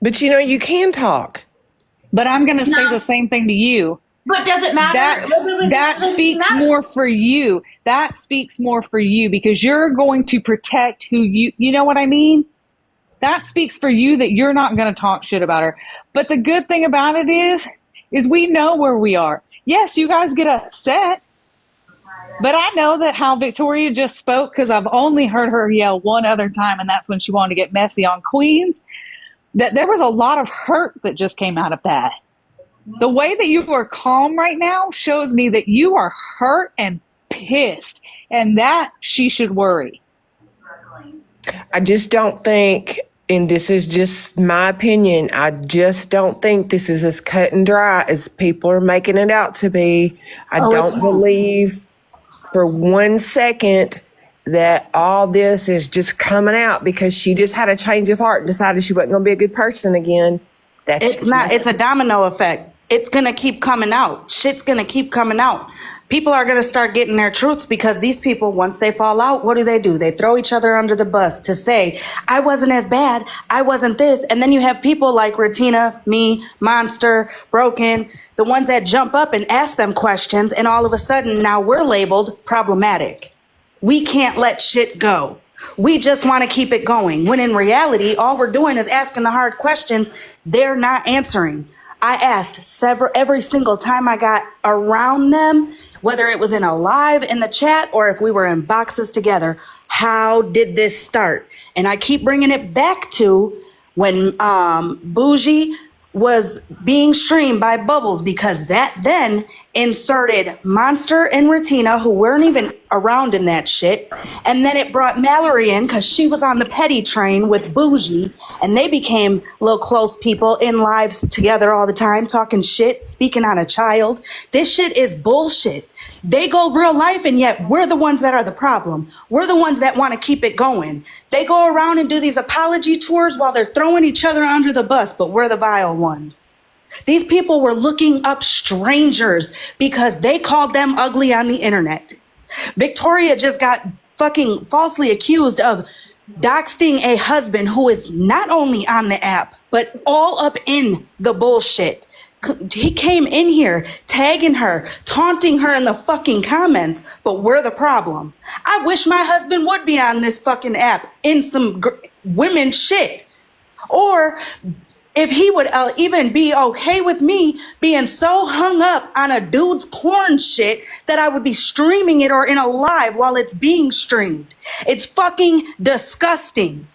But you can talk. But I'm going to say the same thing to you. But does it matter? That speaks more for you. That speaks more for you because you're going to protect who you know what I mean? That speaks for you that you're not going to talk shit about her. But the good thing about it is we know where we are. Yes, you guys get upset, But I know that how Victoria just spoke because I've only heard her yell one other time, and that's when she wanted to get messy on Queens. That there was a lot of hurt that just came out of that. The way that you are calm right now shows me that you are hurt and pissed, and that she should worry. I just don't think, and this is just my opinion, I just don't think this is as cut and dry as people are making it out to be. I don't believe for 1 second that all this is just coming out because she just had a change of heart and decided she wasn't going to be a good person again. It's not. It's a domino effect. It's going to keep coming out. Shit's going to keep coming out. People are going to start getting their truths because these people, once they fall out, what do? They throw each other under the bus to say, I wasn't as bad. I wasn't this. And then you have people like Retina, me, Monster, Broken, the ones that jump up and ask them questions. And all of a sudden now we're labeled problematic. We can't let shit go. We just want to keep it going. When in reality, all we're doing is asking the hard questions they're not answering. I asked every single time I got around them, whether it was in a live in the chat or if we were in boxes together, how did this start? And I keep bringing it back to when Bougie was being streamed by Bubbles, because that then inserted Monster and Retina, who weren't even around in that shit. And then it brought Mallory in because she was on the petty train with Bougie, and they became little close people in lives together all the time, talking shit, speaking on a child. This shit is bullshit. They go real life, and yet we're the ones that are the problem. We're the ones that want to keep it going. They go around and do these apology tours while they're throwing each other under the bus, but we're the vile ones. These people were looking up strangers because they called them ugly on the internet. Victoria just got fucking falsely accused of doxing a husband who is not only on the app, but all up in the bullshit. He came in here tagging her, taunting her in the fucking comments, but we're the problem. I wish my husband would be on this fucking app in some women shit. Or if he would even be okay with me being so hung up on a dude's porn shit that I would be streaming it or in a live while it's being streamed. It's fucking disgusting.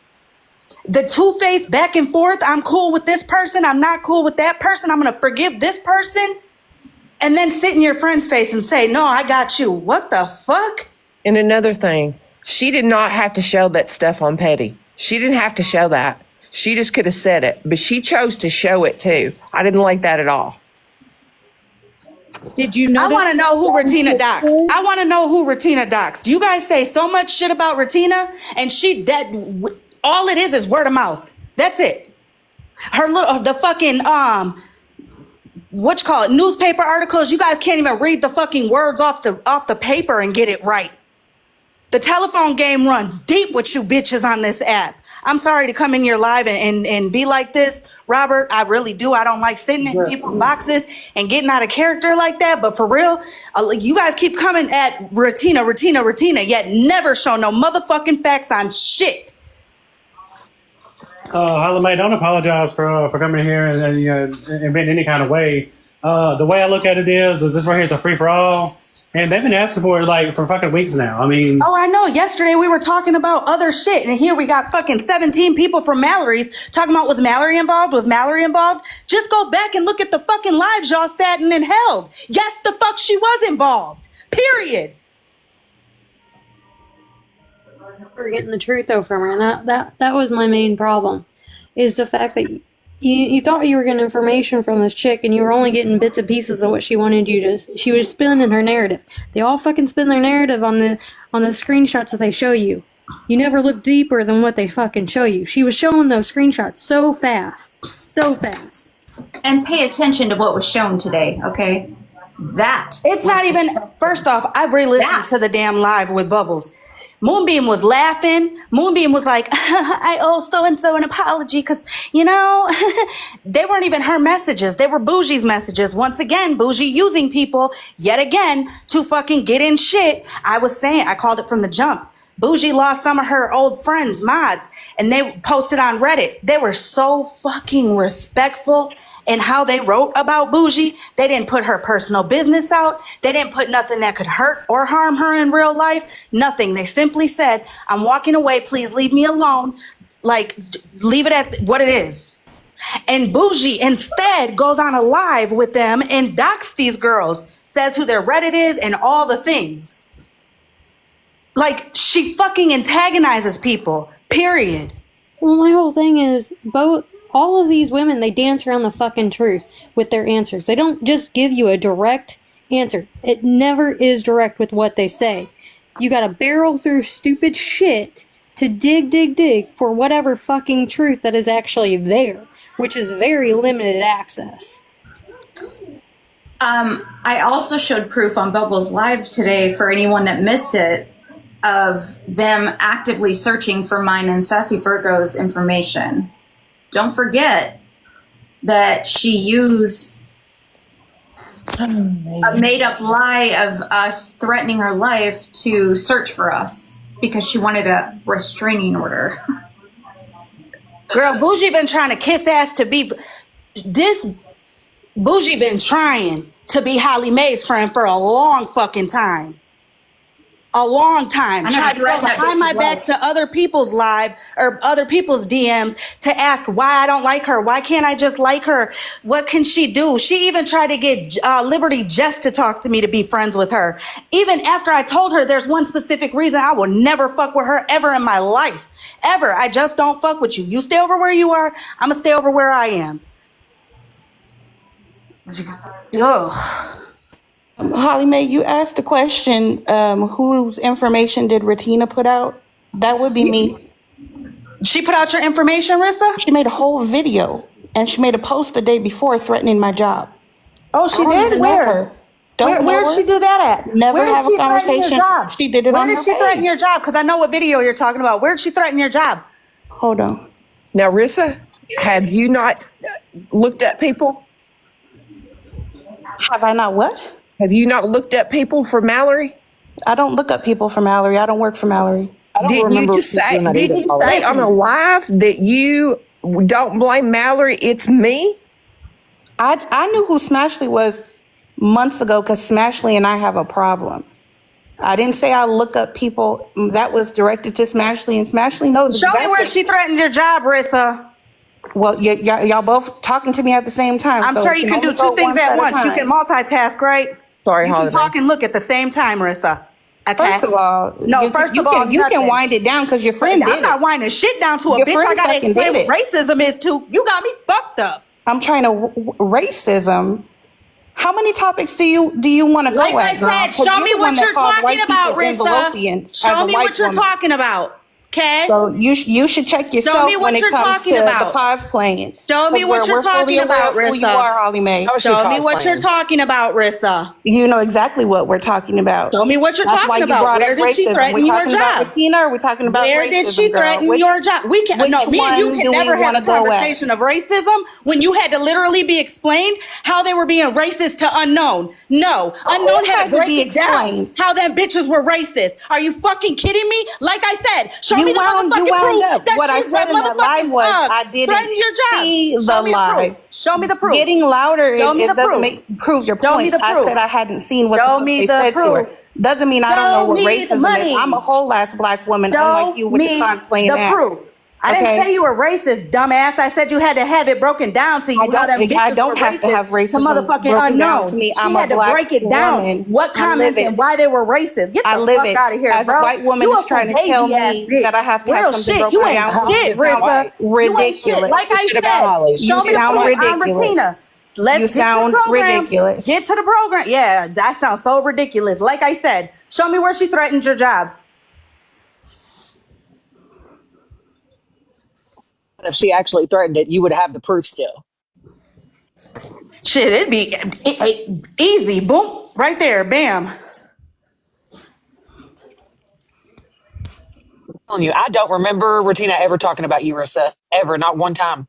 The two-faced back and forth, I'm cool with this person, I'm not cool with that person, I'm gonna forgive this person, and then sit in your friend's face and say, no, I got you. What the fuck? And another thing, she did not have to show that stuff on Petty. She didn't have to show that. She just could have said it, but she chose to show it too. I didn't like that at all. Did you know? I want to know who Retina doxed. I want to know who Retina doxed. You guys say so much shit about Retina, and she dead. All it is word of mouth. That's it. Her little, the fucking, newspaper articles. You guys can't even read the fucking words off the paper and get it right. The telephone game runs deep with you bitches on this app. I'm sorry to come in your live and be like this, Robert. I really do. I don't like sitting in people's boxes and getting out of character like that. But for real, you guys keep coming at Retina, yet never show no motherfucking facts on shit. Holla, mate, don't apologize for coming here and being any kind of way. The way I look at it is this right here is a free for all, and they've been asking for it for fucking weeks now. I mean, oh, I know. Yesterday we were talking about other shit, and here we got fucking 17 people from Mallory's talking about was Mallory involved? Just go back and look at the fucking lives y'all sat in and held. Yes, the fuck she was involved. Period. We're getting the truth though from her, and that was my main problem, is the fact that you thought you were getting information from this chick, and you were only getting bits and pieces of what she wanted you to. She was spinning her narrative. They all fucking spin their narrative on the screenshots that they show you. You never look deeper than what they fucking show you. She was showing those screenshots so fast. And pay attention to what was shown today, okay? It's not even. First off, I re-listened to the damn live with Bubbles. Moonbeam was laughing. Moonbeam was like, I owe so-and-so an apology because, they weren't even her messages. They were Bougie's messages. Once again, Bougie using people yet again to fucking get in shit. I was saying, I called it from the jump. Bougie lost some of her old friends, mods, and they posted on Reddit. They were so fucking respectful in how they wrote about Bougie. They didn't put her personal business out. They didn't put nothing that could hurt or harm her in real life. Nothing. They simply said, I'm walking away. Please leave me alone. Like, leave it at what it is. And Bougie instead goes on a live with them and docs these girls, says who their Reddit is and all the things. Like, she fucking antagonizes people, period. Well, my whole thing is all of these women, they dance around the fucking truth with their answers. They don't just give you a direct answer. It never is direct with what they say. You gotta barrel through stupid shit to dig for whatever fucking truth that is actually there, which is very limited access. I also showed proof on Bubbles Live today for anyone that missed it of them actively searching for mine and Sassy Virgo's information. Don't forget that she used a made-up lie of us threatening her life to search for us because she wanted a restraining order. Girl, Bougie been trying to kiss ass to be... Bougie been trying to be Holly Mae's friend for a long fucking time. A long time. Tried to go behind my back to other people's live or other people's DMs to ask why I don't like her. Why can't I just like her? What can she do? She even tried to get Liberty just to talk to me to be friends with her. Even after I told her there's one specific reason I will never fuck with her ever in my life. Ever. I just don't fuck with you. You stay over where you are. I'm going to stay over where I am. Ugh. Holly Mae, you asked the question, whose information did Retina put out? That would be me. She put out your information, Rissa? She made a whole video, and she made a post the day before threatening my job. Oh, she did? Where? Where did she do that at? Never Where did have she a conversation. She did it on her Where did she threaten your job? Because I know what video you're talking about. Where did she threaten your job? Hold on. Now, Rissa, have you not looked at people? Have I not what? Have you not looked at people for Mallory? I don't look up people for Mallory. I don't work for Mallory. Didn't you say on a live that you don't blame Mallory, it's me? I knew who Smashley was months ago because Smashley and I have a problem. I didn't say I look up people. That was directed to Smashley, and Smashley knows Show me where she threatened your job, Rissa. Well, y'all both talking to me at the same time. I'm sure you can do two things at once. You can multitask, right? Sorry, you Holly. can talk and look at the same time, Marissa. Okay? First of all, no. You can wind it down because your friend did it. I'm not winding shit down to a Your bitch. friend I gotta fucking explain did what it. racism is too. You got me fucked up. I'm trying to racism. How many topics do you want to go Like at, girl? I 'Cause said, show you're me the one what that you're called talking white about, people Rissa. Envelopians as Show a me white what you're woman. talking about. Okay. So you should check yourself me what when it you're comes talking to about. the cosplaying. Show me what you're We're fully talking aware about, of who you Rissa. are, Holly Mae. Show me what you're talking about, Rissa. You know exactly what we're talking about. Show me what you're That's talking why you about. brought Where up did she racism. threaten We're your talking about job? Bettina, or we're talking about Where racism, did she girl? threaten your job? We can no, me and you one can do we never have wanna a go at? conversation of racism when you had to literally be explained how they were being racist to Unknown. No, Unknown had to break be it down explained? how them bitches were racist. Are you fucking kidding me? Like I said, show You me the wound motherfucking proof up. that What I she said in that live was I didn't threatened your job. see Show the me the live. proof. Show me the proof. Getting louder Show me it the doesn't prove your Show me point. the I proof. said I hadn't seen what Show the fuck me they the said to her. proof. Doesn't mean I don't know Show what me the racism money. is. I'm a whole ass black woman, Show unlike you with me the cosplaying the ass. proof. I didn't say you were racist, dumbass. I said you had to have it broken down to you. I don't have to have racism to motherfucking broken Unknown. down to me. She I'm had a to black break it down. woman. What I live comments it. and why they were racist. Get I the live fuck it. out of here, As bro. a white woman You is a trying to fugazi tell me ass bitch. that I have to Real have something shit. broken You ain't down. shit, You sound Rissa. ridiculous. You ain't shit. Like I Shit about said, Holly. show me the sound proof. I'm ridiculous. Retina. Let's You get to the sound program. ridiculous. Get to the program. Yeah, that sounds so ridiculous. Like I said, show me where she threatened your job. If she actually threatened it, you would have the proof still. Shit, it'd be easy. Boom. Right there. Bam. I'm telling you, I don't remember Retina ever talking about you, Rissa. Ever. Not one time.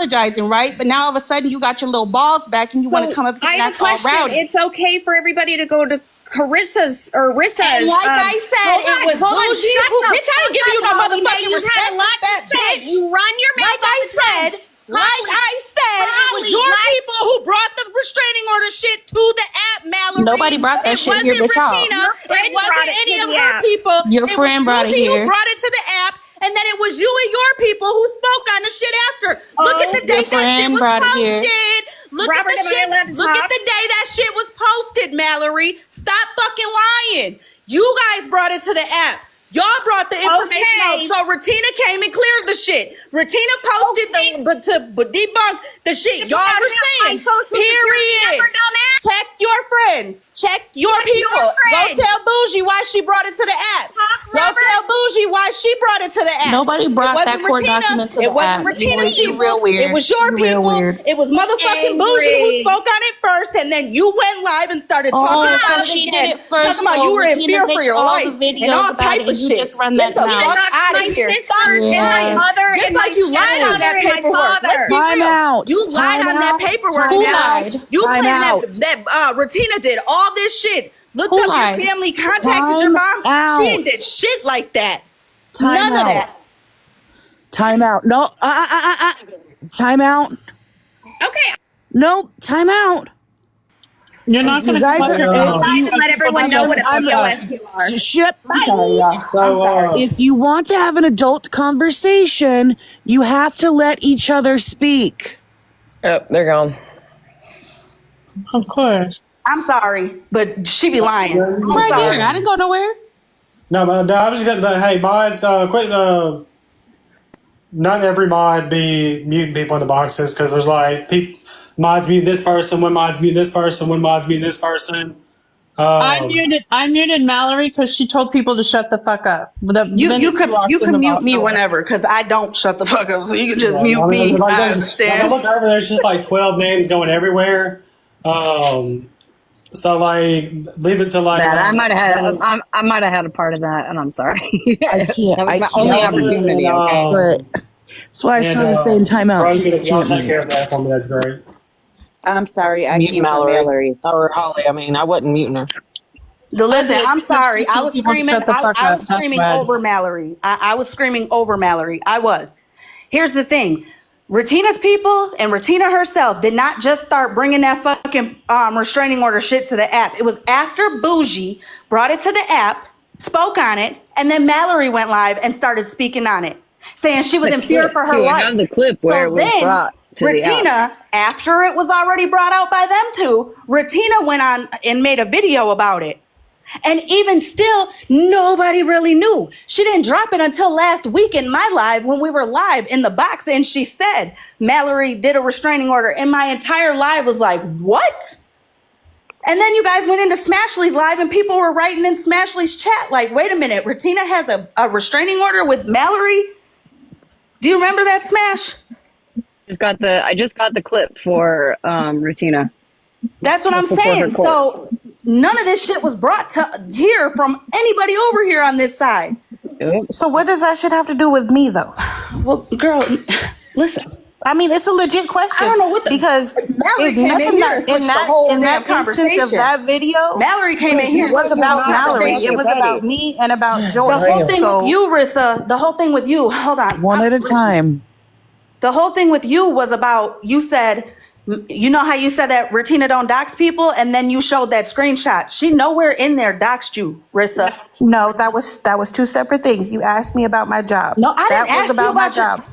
apologizing, right? But now all of a sudden you got your little balls back and you want to come up I and have a act all question. rowdy. It's okay for everybody to go to Carissa's or Rissa's. And like I said, it was bougie. Bitch, I ain't giving you no motherfucking respect. Bitch. You run your mouth. Like I said, it was your people who brought the restraining order shit to the app, Mallory. Nobody brought that shit here but y'all. It wasn't any of her people. Your It friend was brought it Bougie here. who brought it to the app. and then it was you and your people who spoke on the shit after. Look at the date that shit was posted. Look at the shit. Look at the day that shit was posted, Mallory. Stop fucking lying. You guys brought it to the app. Y'all brought the information out. So Retina came and cleared the shit. Retina posted to debunk the shit y'all were saying. Period. Check your friends. Check your people. Go tell Bougie why she brought it to the app. Go tell Bougie why she brought it to the app. Nobody brought that court document to the app. It wasn't Retina's people. Real weird. It was your people. It was motherfucking Bougie who spoke on it first, and then you went live and started talking about she it did again. it first. Talking about you were in fear for your life and all type of shit. Just run that Get the down. fuck out of here. Stop my mother Just and like my you lied on that stepmother and my paperwork. father. Let's be Time real. out. You lied Time on that out. paperwork, Who man. lied? You Time claiming out. that Retina did all this shit. Looked Who up lied? your family, contacted your Time mom. out. She ain't did shit like that. Time None out. of that. Time out. No. Time out. Okay. No. Time out. You're not going to guys come are- up Lies and let everyone know what a I'm POS you are. Shut. So, If you want to have an adult conversation, you have to let each other speak. Oh, they're gone. of course. I'm sorry, but she be lying. I'm Right sorry. here. I didn't go nowhere. No, but no, I'm just gonna. Hey, mods, quit. Not every mod be muting people in the boxes because there's like mods mute this person, when mods mute this person, when mods mute this person. I muted Mallory because she told people to shut the fuck up. You can mute me whenever because I don't shut the fuck up, so you can just mute me. Like, I I understand. look over there, it's just like 12 names going everywhere. So like, leave it to like. Bad. I might have had a part of that, and I'm sorry. I can't. That was I my can't. only opportunity. Okay. But that's why I started saying time out. Bro, y'all take care of that for me. That's great. I'm sorry, I Mute came from Mallory. Mallory. Or Holly. I mean, I wasn't muting her. Listen, I'm sorry. I was People screaming. shut the fuck I up. was That's screaming bad. over Mallory. I was screaming over Mallory. I was. Here's the thing. Retina's people and Retina herself did not just start bringing that fucking restraining order shit to the app. It was after Bougie brought it to the app, spoke on it, and then Mallory went live and started speaking on it, saying she was in fear for her too. I life. have the clip where it was brought to the app. Retina, after it was already brought out by them two, Retina went on and made a video about it. And even still, nobody really knew. She didn't drop it until last week in my live when we were live in the box. And she said, Mallory did a restraining order. And my entire live was like, what? And then you guys went into Smashley's live and people were writing in Smashley's chat like, wait a minute, Retina has a restraining order with Mallory? Do you remember that, Smash? I just got the clip for Retina. That's what I'm Before her saying. court. So none of this shit was brought to here from anybody over here on this side. So what does that shit have to do with me, though? Well, girl, listen. I mean, it's a legit question. I don't know what because Mallory if came nothing in here that and switched in the that whole in that damn instance of conversation. that video, Mallory came in here. It was about Mallory. It was about me and about Joy. The whole thing with you, Rissa. The whole thing with you. Hold on. One at a time. The whole thing with you was about, you said, you know how you said that Retina don't dox people, and then you showed that screenshot. She nowhere in there doxed you, Rissa. No, that was two separate things. You asked me about my job. No, I that didn't ask was you about my about your- job.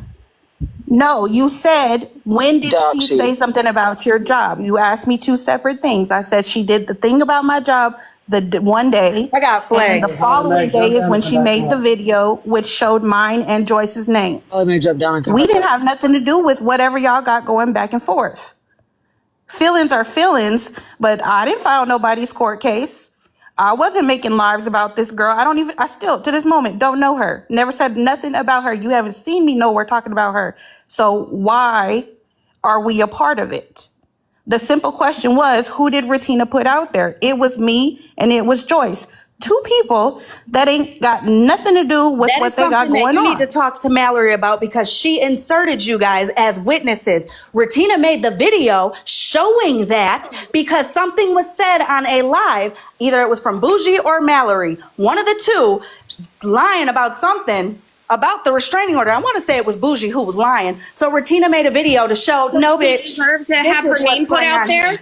No, you said, when did Dox she you. say something about your job? You asked me two separate things. I said she did the thing about my job one day. I got And the flagged. following day is when she made the video, which showed mine and Joyce's names. Let me jump down and come We back didn't up. have nothing to do with whatever y'all got going back and forth. Feelings are feelings, but I didn't file nobody's court case. I wasn't making lives about this girl. I still, to this moment, don't know her. Never said nothing about her. You haven't seen me nowhere talking about her. So why are we a part of it? The simple question was, who did Retina put out there? It was me and it was Joyce. Two people that ain't got nothing to do with That what is they got something that going you on. need to talk to Mallory about because she inserted you guys as witnesses. Retina made the video showing that because something was said on a live, either it was from Bougie or Mallory, one of the two, lying about something about the restraining order. I want to say it was Bougie who was lying. So Retina made a video to show, no, bitch. Deserve to this have is her what's name put going out on there? here.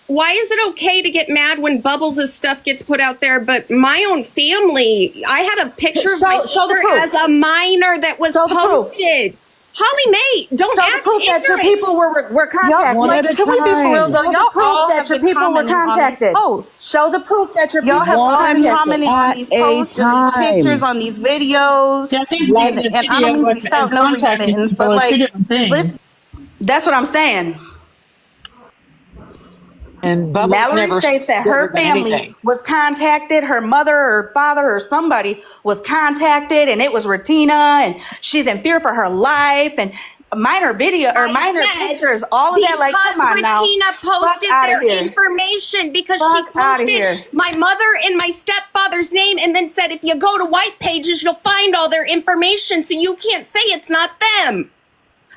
why is it okay to get mad when Bubbles' stuff gets put out there, but my own family, I had a picture of my Show the sister proof. as a minor that was Show the proof. posted. Holly Mae, don't Show the act proof that your ignorant. people were contacted. one at a Can we be for real time. though? Show the Y'all proof all that have your been people were commenting on these contacted. posts. Show the proof that your Y'all people have were all been contacted. commenting on these posts and these pictures, on these videos. Yeah, I think And, the and I don't mean to be video shouting and over you, contacting Mittens, people but are two like, different things. let's That's what I'm saying. And Bubbles Mallory never states that her delivered family anything. was contacted, her mother or father or somebody was contacted, and it was Retina, and she's in fear for her life, and minor video or minor pictures, all of that. Like, come on now. Regina posted Fuck outta their here. information because Fuck she outta here. posted my mother and my stepfather's name and then said, if you go to White Pages, you'll find all their information, so you can't say it's not them.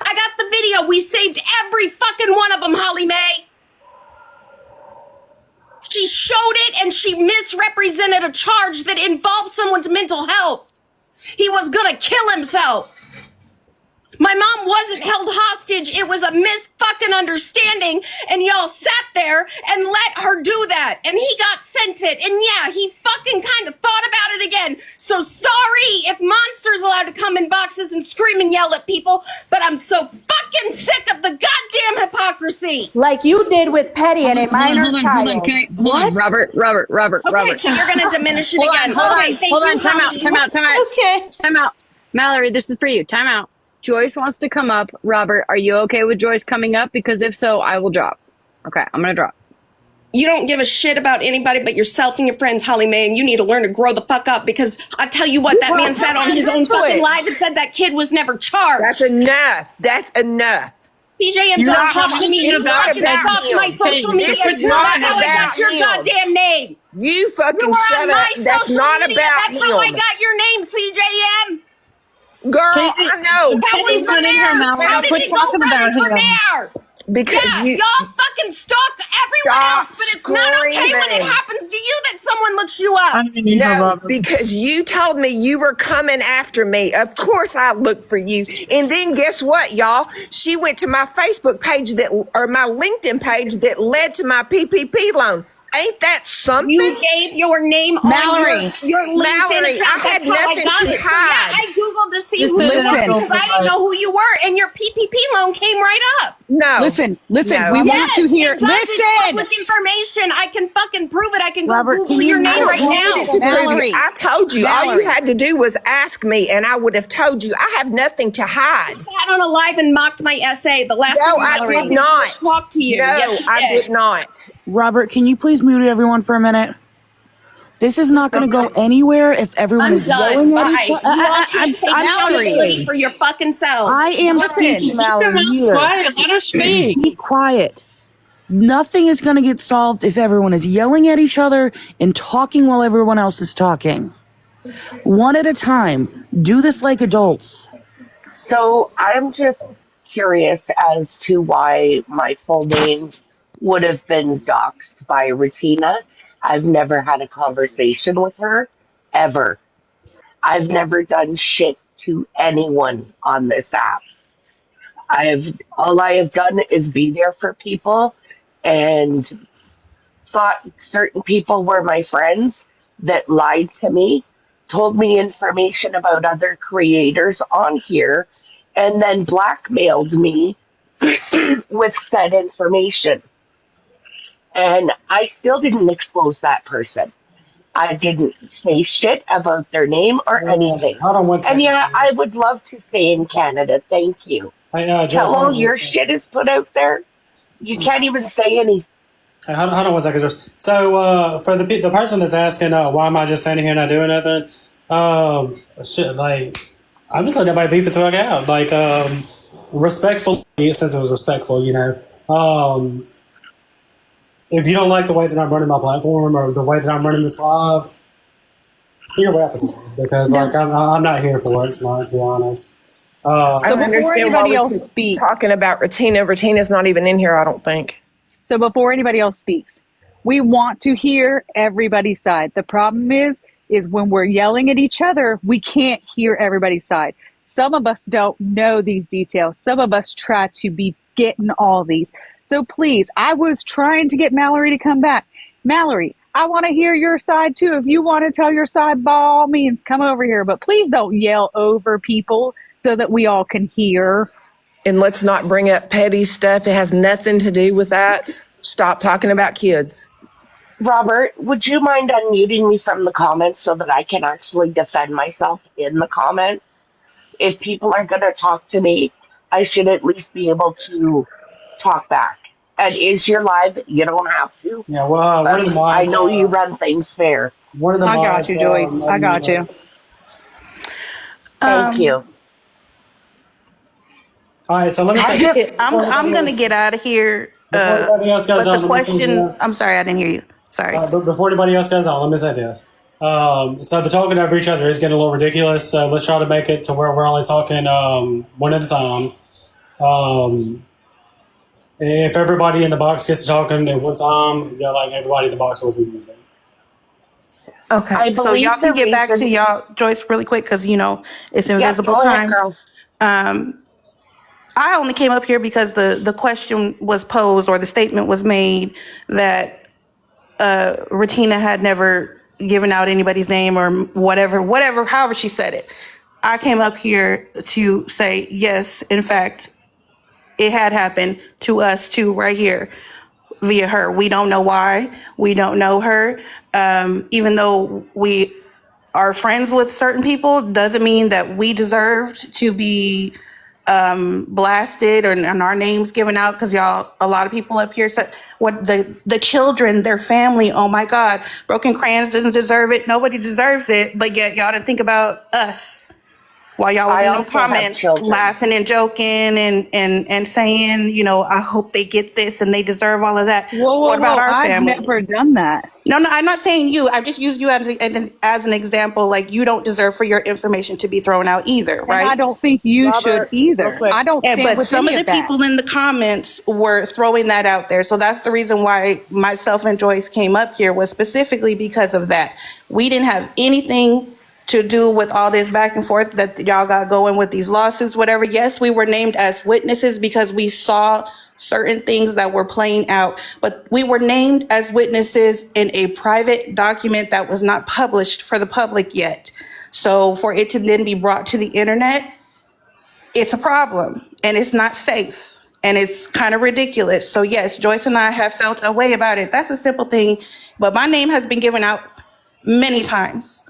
I got the video. We saved every fucking one of them, Holly Mae. She showed it and she misrepresented a charge that involved someone's mental health. He was gonna kill himself. My mom wasn't held hostage. It was a mis-fucking understanding, and y'all sat there and let her do that, and he got sent it, and yeah, he fucking kind of thought about it again. So sorry if Monster's allowed to come in boxes and scream and yell at people, but I'm so fucking sick of the goddamn hypocrisy. Like you did with Petty and a minor child. Hold on, Robert. Okay, so you're gonna diminish it again. Okay, thank Hold you, on, time out. Holly. Okay. Time out. Mallory, this is for you. Time out. Joyce wants to come up. Robert, are you okay with Joyce coming up? Because if so, I will drop. Okay, I'm gonna drop. You don't give a shit about anybody but yourself and your friends, Holly Mae, and you need to learn to grow the fuck up, because I tell you what, that man said on his own fucking live and said that kid was never charged. That's enough. That's enough. CJM, don't talk to me. You fucking stop my social media. It's You're not not how I got about your him. goddamn name. You fucking You are shut on up. my That's social not media. about That's how I him. got your name, CJM. Girl, I know. How was from there? How did it go running from there? Because y'all fucking stalk everyone else, but it's not okay when it screaming. happens to you that someone looks you up. No, because you told me you were coming after me. Of course I looked for you. And then guess what, y'all? She went to my Facebook page or my LinkedIn page that led to my PPP loan. Ain't that something? You gave your name Mallory. on your LinkedIn Mallory, account. I had That's how nothing got to it. So, hide. yeah, I Googled to see who Listen. you were because I didn't know who you were, and your PPP loan came right up. No. Listen, No. we want Yes, to hear. it's not just Listen. public information. I can fucking prove it. I can go Robert, Google can your you name I right don't now. need it to prove Mallory. it. I told you. All Mallory. you had to do was ask me, and I would have told you. I have nothing to hide. I sat on a live and mocked my essay the last No, time I Mallory did not. talk to you. No, Yes, you I did not. Robert, can you please mute everyone for a minute? This is not going to go anywhere if everyone I'm is done. yelling at Bye. each You other. all can take accountability for your fucking selves. I am Listen, speaking, Mallory. Here. Quiet, let her speak. Be quiet. Nothing is going to get solved if everyone is yelling at each other and talking while everyone else is talking. One at a time. Do this like adults. So I'm just curious as to why my full name would have been doxxed by Retina. I've never had a conversation with her, ever. I've never done shit to anyone on this app. All I have done is be there for people and thought certain people were my friends that lied to me, told me information about other creators on here, and then blackmailed me with said information. And I still didn't expose that person. I didn't say shit about their name or anything. Hold on one second. And yeah, I would love to stay in Canada. Thank you. Hey, Joe, Till hold all on your one second. shit is put out there, you can't even say anything. Hey, hold on one second, just so for the person that's asking, why am I just standing here not doing nothing? Shit, like I'm just letting everybody beef the fuck out, like respectfully, since it was respectful, you know. If you don't like the way that I'm running my platform or the way that I'm running this live, you're welcome, because like I'm not here for it. It's not, to be honest. I don't understand why we keep talking about Retina. Retina's not even in here, I don't think. So before anybody else speaks, we want to hear everybody's side. The problem is when we're yelling at each other, we can't hear everybody's side. Some of us don't know these details. Some of us try to be getting all these. So please, I was trying to get Mallory to come back. Mallory, I want to hear your side too. If you want to tell your side, by all means, come over here. But please don't yell over people so that we all can hear. And let's not bring up petty stuff. It has nothing to do with that. Stop talking about kids. Robert, would you mind unmuting me from the comments so that I can actually defend myself in the comments? If people are going to talk to me, I should at least be able to talk back. And is your live? You don't have to. Yeah, well, one of the I mods. know you run things fair. One of the I got mods. you, Joyce. I got you. Thank you. All right, so let me. I'm gonna get out of here. Before anybody else goes But on, the let me say question, this. I'm sorry, I didn't hear you. Sorry. But before anybody else goes on, let me say this. So the talking over each other is getting a little ridiculous. So let's try to make it to where we're only talking one at a time. If everybody in the box gets to talking at one time, like everybody in the box will be moving. Okay, I so believe y'all can the get back to reason- y'all, Joyce, really quick, because it's invisible go ahead, time. girl. I only came up here because the question was posed or the statement was made that Retina had never given out anybody's name or whatever, however she said it. I came up here to say, yes, in fact, it had happened to us too, right here via her. We don't know why. We don't know her. Even though we are friends with certain people, doesn't mean that we deserved to be blasted or and our names given out, because y'all, a lot of people up here said what the children, their family, oh my God, Broken Crayons doesn't deserve it, nobody deserves it, but yet y'all didn't think about us while y'all was I in the also have comments children. laughing and joking and saying, I hope they get this and they deserve all of that. Whoa, What about our I've families? never done that. No, I'm not saying you. I've just used you as an example. Like, you don't deserve for your information to be thrown out either, right? And I don't think you should either. I don't stand But with some any of the that. people in the comments were throwing that out there. So that's the reason why myself and Joyce came up here, was specifically because of that. We didn't have anything to do with all this back and forth that y'all got going with these lawsuits, whatever. Yes, we were named as witnesses because we saw certain things that were playing out, but we were named as witnesses in a private document that was not published for the public yet. So for it to then be brought to the internet, it's a problem and it's not safe and it's kind of ridiculous. So yes, Joyce and I have felt a way about it. That's a simple thing, but my name has been given out many times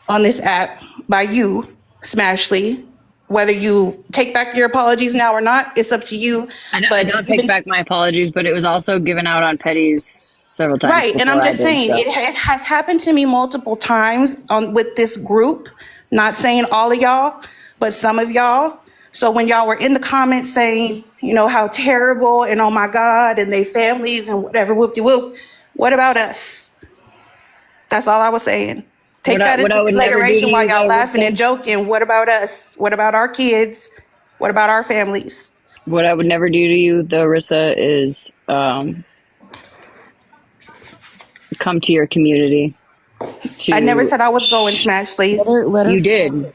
on this app by you, Smashly. Whether you take back your apologies now or not, it's up to you. I don't take back my apologies, but it was also given out on Petty's several times. Right, and I'm before I just did, saying, so. it has happened to me multiple times with this group. Not saying all of y'all, but some of y'all. So when y'all were in the comments saying, how terrible and oh my God, and they families and whatever, whoop-de-whoop, what about us? That's all I was saying. Take that into consideration while y'all laughing and joking. What about us? What about our kids? What about our families? What I would never do to you, though, Rissa, is come to your community. I never said I was going, Smashly. You did.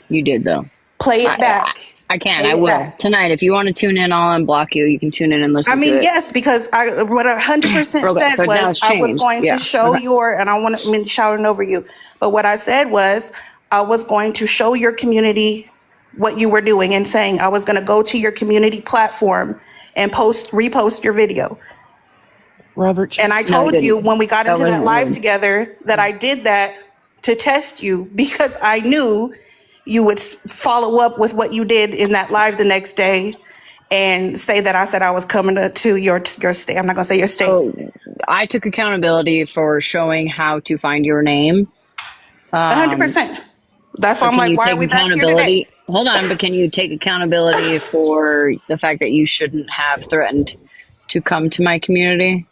You did, though. Play it back. I can. Play I it will. back. Tonight, if you want to tune in, I'll unblock you. You can tune in and listen to it. Yes, because what I 100% said Okay, so now was it's I was changed. going Yeah. to show Okay. and I want to shouting over you. But what I said was I was going to show your community what you were doing and saying I was going to go to your community platform and repost your video. Robert. And I told you when we got into that live together that I did that to test you because I knew you would follow up with what you did in that live the next day and say that I said I was coming to your state. I'm not going to say your state. So I took accountability for showing how to find your name. 100%. That's So why I'm like, why are we back here today? Hold on, but can you take accountability for the fact that you shouldn't have threatened to come to my community?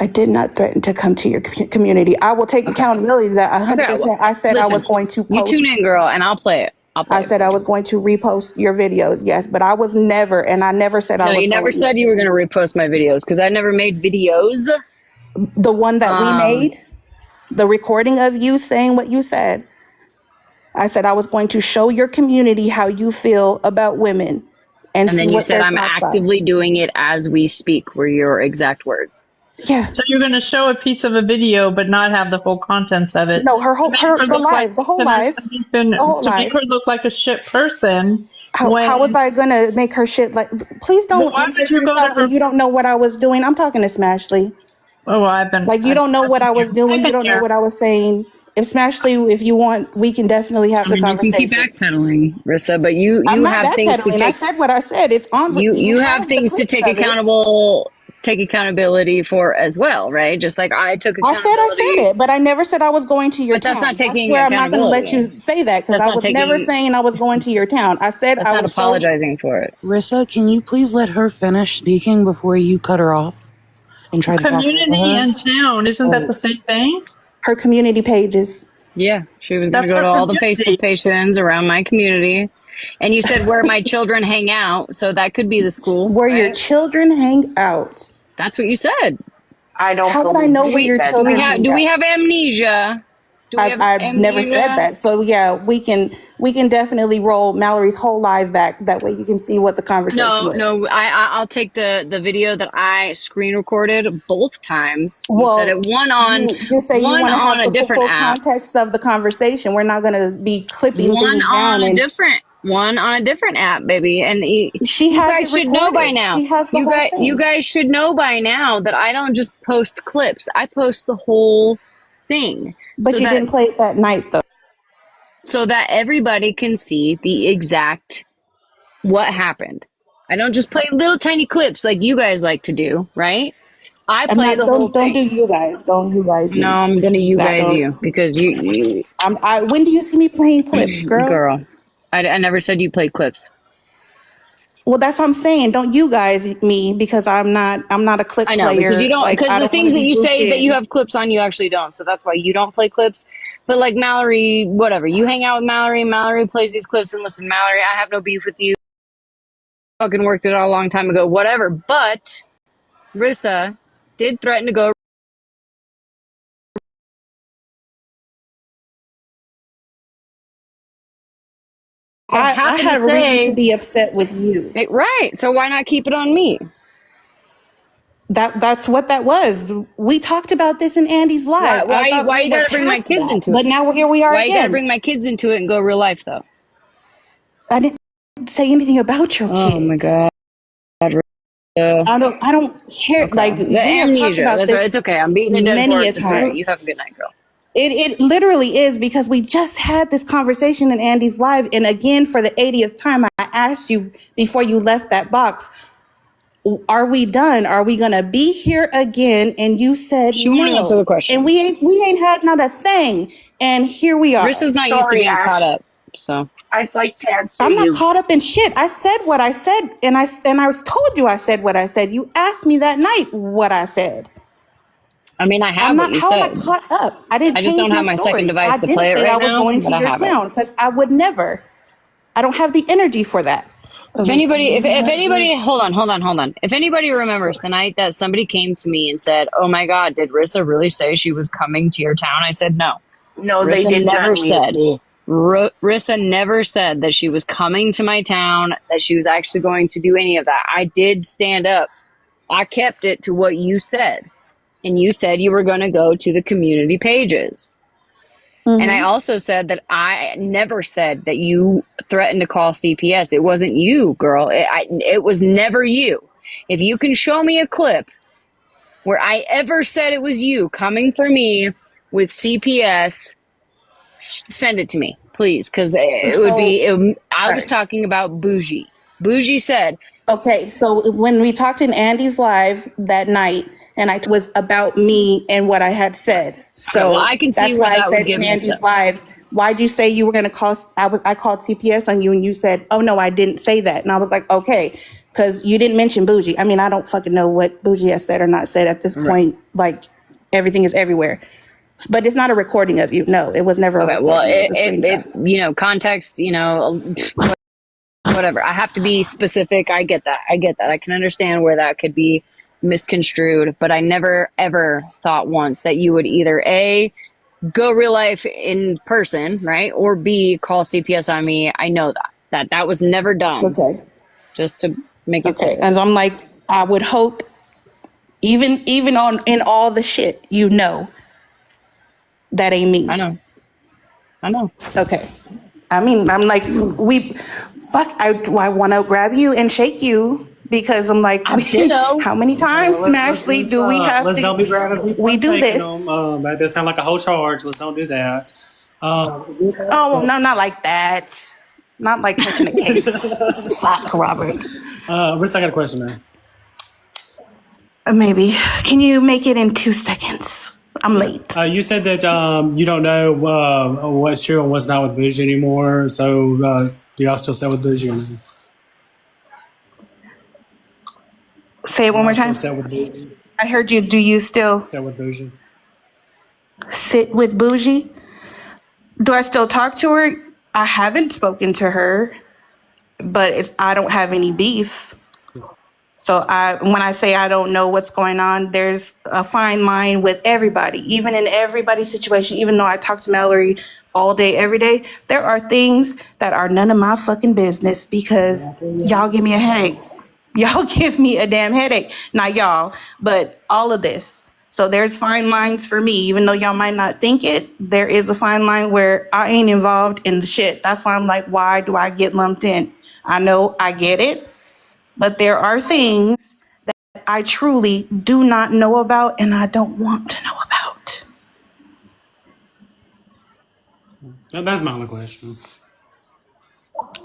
I did not threaten to come to your community. I will take accountability that 100%. I said I was going to post. You tune in, girl, and I'll play it. I said I was going to repost your videos, yes, but I was never, and I never said I was. No, you never said you were going to repost my videos because I never made videos. The one that we made, the recording of you saying what you said, I said I was going to show your community how you feel about women. and And see then you what said, their I'm thoughts are. actively doing it as we speak, were your exact words. Yeah. So you're going to show a piece of a video, but not have the full contents of it. No, her To whole make her her the look like live, the whole to make, live, to make her the whole to make live. her look like a shit person. How was When I gonna make her shit like? Please well, don't why would insert you go to yourself her? when you don't know what I was doing. I'm talking to Smashley. Oh, well, I've been Like you don't know I've what been I here. was doing. I've You been don't know here. what I was saying. If Smashley, if you want, we can definitely have I the mean, you can keep conversation. backpedaling, Rissa, but you I'm you not have things to backpedaling. I take. said what I said. It's on. You You have have the things to clips take of it. take accountability for as well, right? Just like I took I said accountability, it, but I never said I was going to your but that's not town. That's taking where I'm not going to let accountability. you say that because That's I not was never taking. saying I was going to your town. I said That's I not would show apologizing for it. Rissa, can you please let her finish speaking before you cut her off and try to talk over Community her? and town, isn't that the same thing? her community pages. Yeah, she was going to That's go her to all the Facebook community. pages around my community, and you said where my children hang out, so that could be the school, Where your right? children hang out. That's what you said. I don't How would I believe know Do she where we your said do we children that. have hang do we out? have amnesia? Do we have I've never said amnesia? that. So yeah, we can definitely roll Mallory's whole live back. That way you can see what the conversation No, was. no. I'll take the video that I screen recorded both times. You said it Well, you say you one want to on have a the different full app, context of the conversation. We're not going to be clipping one things down, on a and different app, baby. And she you has guys it should know by recorded. now. She has the whole You thing. guys should know by now that I don't just post clips. I post the whole thing But you didn't play it that night though. so that everybody can see the exact what happened. I don't just play little tiny clips like you guys like to do, right? I I'm play not. the whole Don't do thing. you guys. Don't you guys No, me. I'm gonna you That guys don't. you because you When do you see me playing clips, girl? girl. I never said you played clips. Well, that's what I'm saying. Don't you guys me because I'm not. I'm not a clip I know because you player. don't Like because I the don't want to things that be you grouped say that you in. have clips on, you actually don't. So that's why you don't play clips. But like Mallory, whatever. You hang out with Mallory. Mallory plays these clips, and listen, Mallory, I have no beef with you. Fucking worked it out a long time ago. Whatever. But Rissa did threaten to go. I I happen to had a reason to say be upset with you. right. So why not keep it on me? That's what that was. We talked about this in Andy's live. I thought Why we you were gotta bring my past kids that, into but it? now here we are Why you gotta again. bring my kids into it and go real life though? I didn't say anything about your Oh my kids. god. I don't care. Like Okay. The we have talked amnesia. about That's right. this It's okay. I'm beating a dead many a horse. It's all right. times. You have a good night, girl. It literally is because we just had this conversation in Andy's live, and again for the 80th time, I asked you before you left that box, "Are we done? Are we gonna be here again?" And you said She won't answer no, the question. and we ain't had not a thing, and here we are. Rissa's not used to Sorry, being caught Ash. up. So I'd like to answer I'm not you. caught up in shit. I said what I said, and I was told you I said what I said. You asked me that night what I said. I mean, I have I'm what not. you How am I said. caught up? I didn't I just change don't my have my second story. I device to didn't play it say I right was now, going but to I your have it. town because I would never. I don't have the energy for that. If anybody, if anybody, hold on. If anybody remembers the night that somebody came to me and said, "Oh my God, did Rissa really say she was coming to your town?" I said, "No." No, they Rissa didn't never unmute said. me. Rissa never said that she was coming to my town, that she was actually going to do any of that. I did stand up. I kept it to what you said. And you said you were going to go to the community pages. And I also said that I never said that you threatened to call CPS. It wasn't you, girl. It was never you. If you can show me a clip where I ever said it was you coming for me with CPS, send it to me, please, because it would be. I was talking about Bougie. Bougie said, Okay, so when we talked in Andy's live that night, and I was about me and what I had said. So well, I can see that's where why I that would said give in me Andy's stuff. live, why'd you say you were going to call? I called CPS on you, and you said, "Oh no, I didn't say that." And I was like, "Okay," because you didn't mention Bougie. I mean, I don't fucking know what Bougie has said or not said at this point. Like everything is everywhere. But it's not a recording of you. No, it was never a Okay, recording. well, It was a screenshot. context, whatever. I have to be specific. I get that. I can understand where that could be misconstrued, but I never ever thought once that you would either A, go real life in person, right? Or B, call CPS on me. I know that was never done. Okay. just to make it Okay, clear. and I'm like, I would hope, even on in all the shit, that ain't me. I know. Okay. I mean, I'm like, I want to grab you and shake you because I'm like, Ditto. how many times, Smashley, do we have let's don't be grabbing to, people we and do taking this? them. That sounds like a whole charge. Let's don't do that. Oh, no, not like that. Not like touching a case. Fuck, Robert. Rich, I got a question, man. Maybe. Can you make it in 2 seconds? I'm late. You said that you don't know what's true and what's not with Bougie anymore. So do y'all still sell with Bougie? Or no? Say it one more time. Sell with Bougie? I heard you. Do you still Sell with Bougie? sit with Bougie? Do I still talk to her? I haven't spoken to her, but I don't have any beef. So when I say I don't know what's going on, there's a fine line with everybody, even in everybody's situation. Even though I talk to Mallory all day, every day, there are things that are none of my fucking business because y'all give me a headache. Y'all give me a damn headache. Not y'all, but all of this. So there's fine lines for me, even though y'all might not think it. There is a fine line where I ain't involved in the shit. That's why I'm like, why do I get lumped in? I know I get it. But there are things that I truly do not know about and I don't want to know about. That's my only question.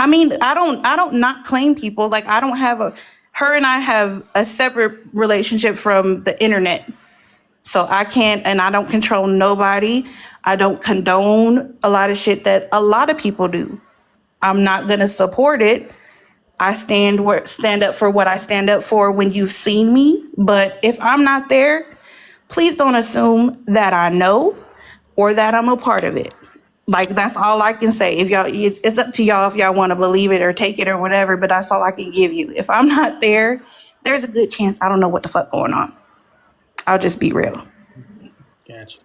I mean, I don't not claim people. Like I don't have her and I have a separate relationship from the internet. So I can't, and I don't control nobody. I don't condone a lot of shit that a lot of people do. I'm not going to support it. I stand up for what I stand up for when you've seen me. But if I'm not there, please don't assume that I know or that I'm a part of it. Like that's all I can say. If y'all, it's up to y'all if y'all want to believe it or take it or whatever. But that's all I can give you. If I'm not there, there's a good chance I don't know what the fuck going on. I'll just be real. Gotcha.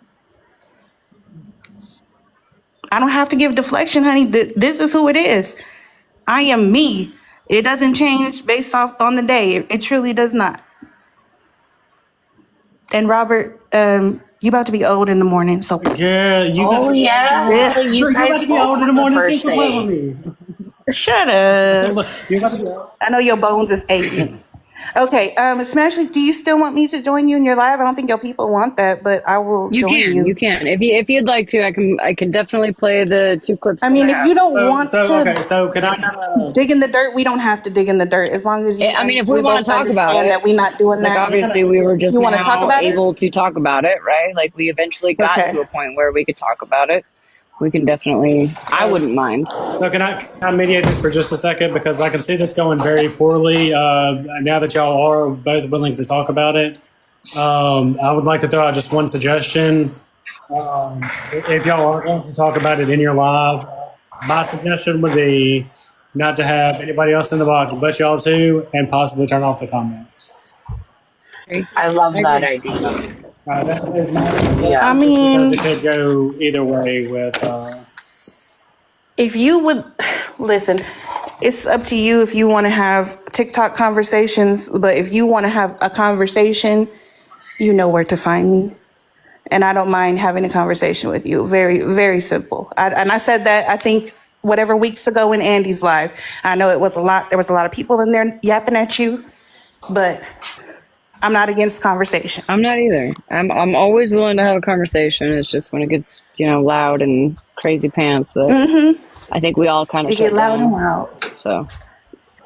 I don't have to give deflection, honey. This is who it is. I am me. It doesn't change based off on the day. It truly does not. And Robert, you about to be old in the morning, so yeah, you. Oh yeah, you You're guys about to be old in the spoke morning. the Say first complain day. with me. Shut up. You're about to be old. I know your bones is aching. Okay, Smashley, do you still want me to join you in your live? I don't think your people want that, but I will join you. You can. If you'd like to, I can definitely play the 2 clips. I mean, if you don't want to okay, so can I dig in the dirt, we don't have to dig in the dirt as long as you. I mean, if we want both to talk about understand it, that we're not doing like that. obviously we were just You want to talk now about able to talk about it, right? Like we eventually got Okay. to a point where we could talk about it. We can definitely. I wouldn't mind. So can I mediate this for just a second because I can see this going very poorly. Now that y'all are both willing to talk about it, I would like to throw out just one suggestion. If y'all are going to talk about it in your live, my suggestion would be not to have anybody else in the box but y'all two, and possibly turn off the comments. I love that idea. That is my Yeah. I mean, because it could go either way with. if you would listen, it's up to you if you want to have TikTok conversations, but if you want to have a conversation, you know where to find me. And I don't mind having a conversation with you. Very, very simple. And I said that, I think, whatever weeks ago in Andy's live. I know it was a lot. There was a lot of people in there yapping at you, but I'm not against conversation. I'm not either. I'm always willing to have a conversation. It's just when it gets loud and crazy pants that I think we all kind of get loud and loud. So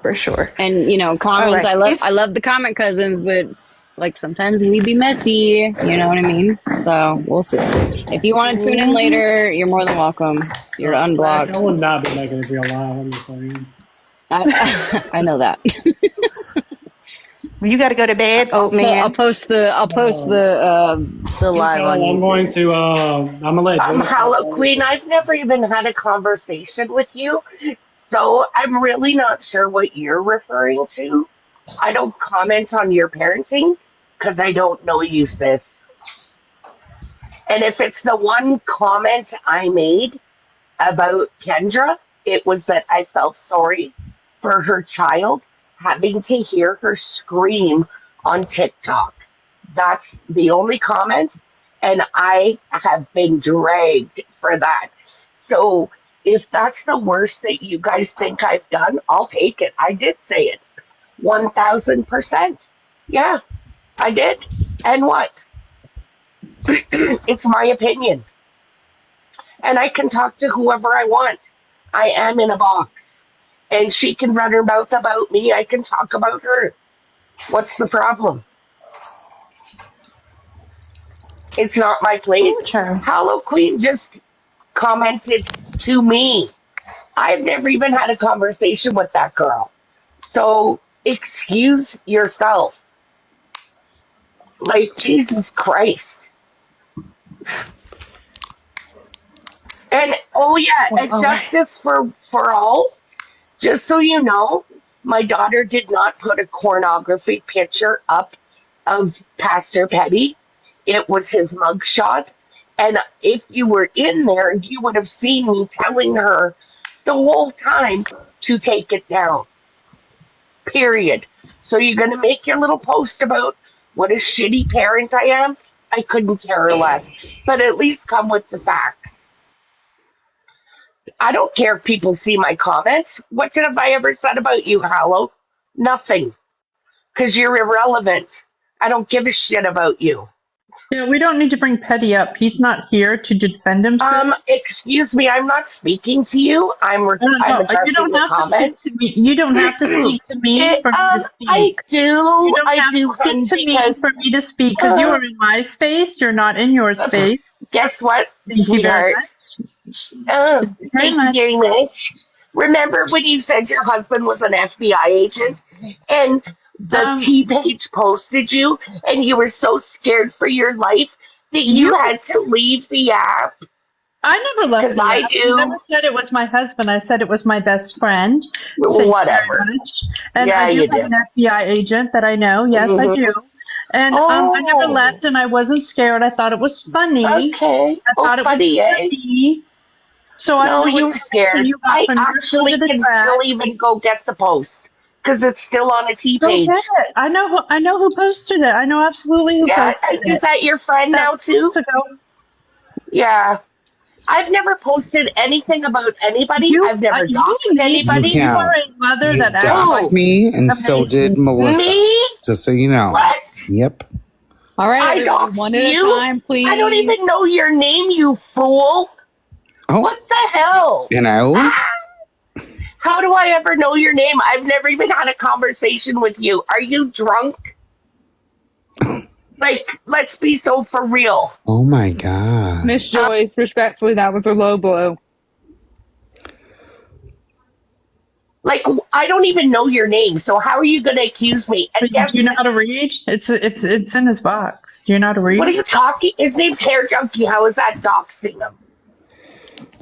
for sure. And comments. All right. I love the comment cousins, but like sometimes we be messy. You know what I mean? So we'll see. If you want to tune in later, you're more than welcome. You're unblocked. I would not be making this real live. I'm just saying. I know that. You got to go to bed, old man. I'll post the live on I'm YouTube. going to. I'm gonna let. Queen, I've never even had a conversation with you, so I'm really not sure what you're referring to. I don't comment on your parenting because I don't know you, sis. And if it's the one comment I made about Kendra, it was that I felt sorry for her child having to hear her scream on TikTok. That's the only comment, and I have been dragged for that. So if that's the worst that you guys think I've done, I'll take it. I did say it. 1000%. Yeah, I did. And what? It's my opinion. And I can talk to whoever I want. I am in a box. And she can run her mouth about me. I can talk about her. What's the problem? It's not my place. Hallow Queen just commented to me. I've never even had a conversation with that girl. So excuse yourself. Like, Jesus Christ. And oh yeah, and justice for all. Just so you know, my daughter did not put a pornography picture up of Pastor Petty. It was his mugshot. And if you were in there, you would have seen me telling her the whole time to take it down. Period. So you're going to make your little post about what a shitty parent I am? I couldn't care less. But at least come with the facts. I don't care if people see my comments. What have I ever said about you, Hallow? Nothing. Because you're irrelevant. I don't give a shit about you. Yeah, we don't need to bring Petty up. He's not here to defend himself. Excuse me, I'm not speaking to you. I'm addressing you don't the have comment. to speak to me. You don't have to speak to me for me to speak. I do. You don't I have do, to speak to me because for me to speak because you are in my space. You're not in your space. Guess what, Thank you very sweetheart? Thank you very much. Remember when you said your husband was an FBI agent and the T-Page posted you and you were so scared for your life that you had to leave the app? I never left. Because I do. I never said it was my husband. I said it was my best friend. So Whatever. And Yeah, I do you have did. an FBI agent that I know. Yes, I do. And I never left, and I wasn't scared. I thought it was funny. Okay. I thought funny, it was eh? funny. So I No, don't know you what were scared. you got I from your actually side of the can still tracks. even go get the post because it's still on a Go T-Page. get it. I know who posted it. I know absolutely who Yeah, posted it. is that your friend now too? Yeah. I've never posted anything about anybody. I've never doxed anybody. You are a mother You that doxed me, and so did Melissa. Me? Just so you know. What? Yep. All right, I everyone, doxed one at you? a time, please. I don't even know your name, you fool. Oh. What the hell? You know? How do I ever know your name? I've never even had a conversation with you. Are you drunk? Like, let's be so for real. Oh my God. Miss Joyce, respectfully, that was a low blow. Like, I don't even know your name, so how are you going to accuse me? And Do you know how to read? It's in his box. Do you know how to read? what are you talking? His name's Hair Junkie. How is that doxing him?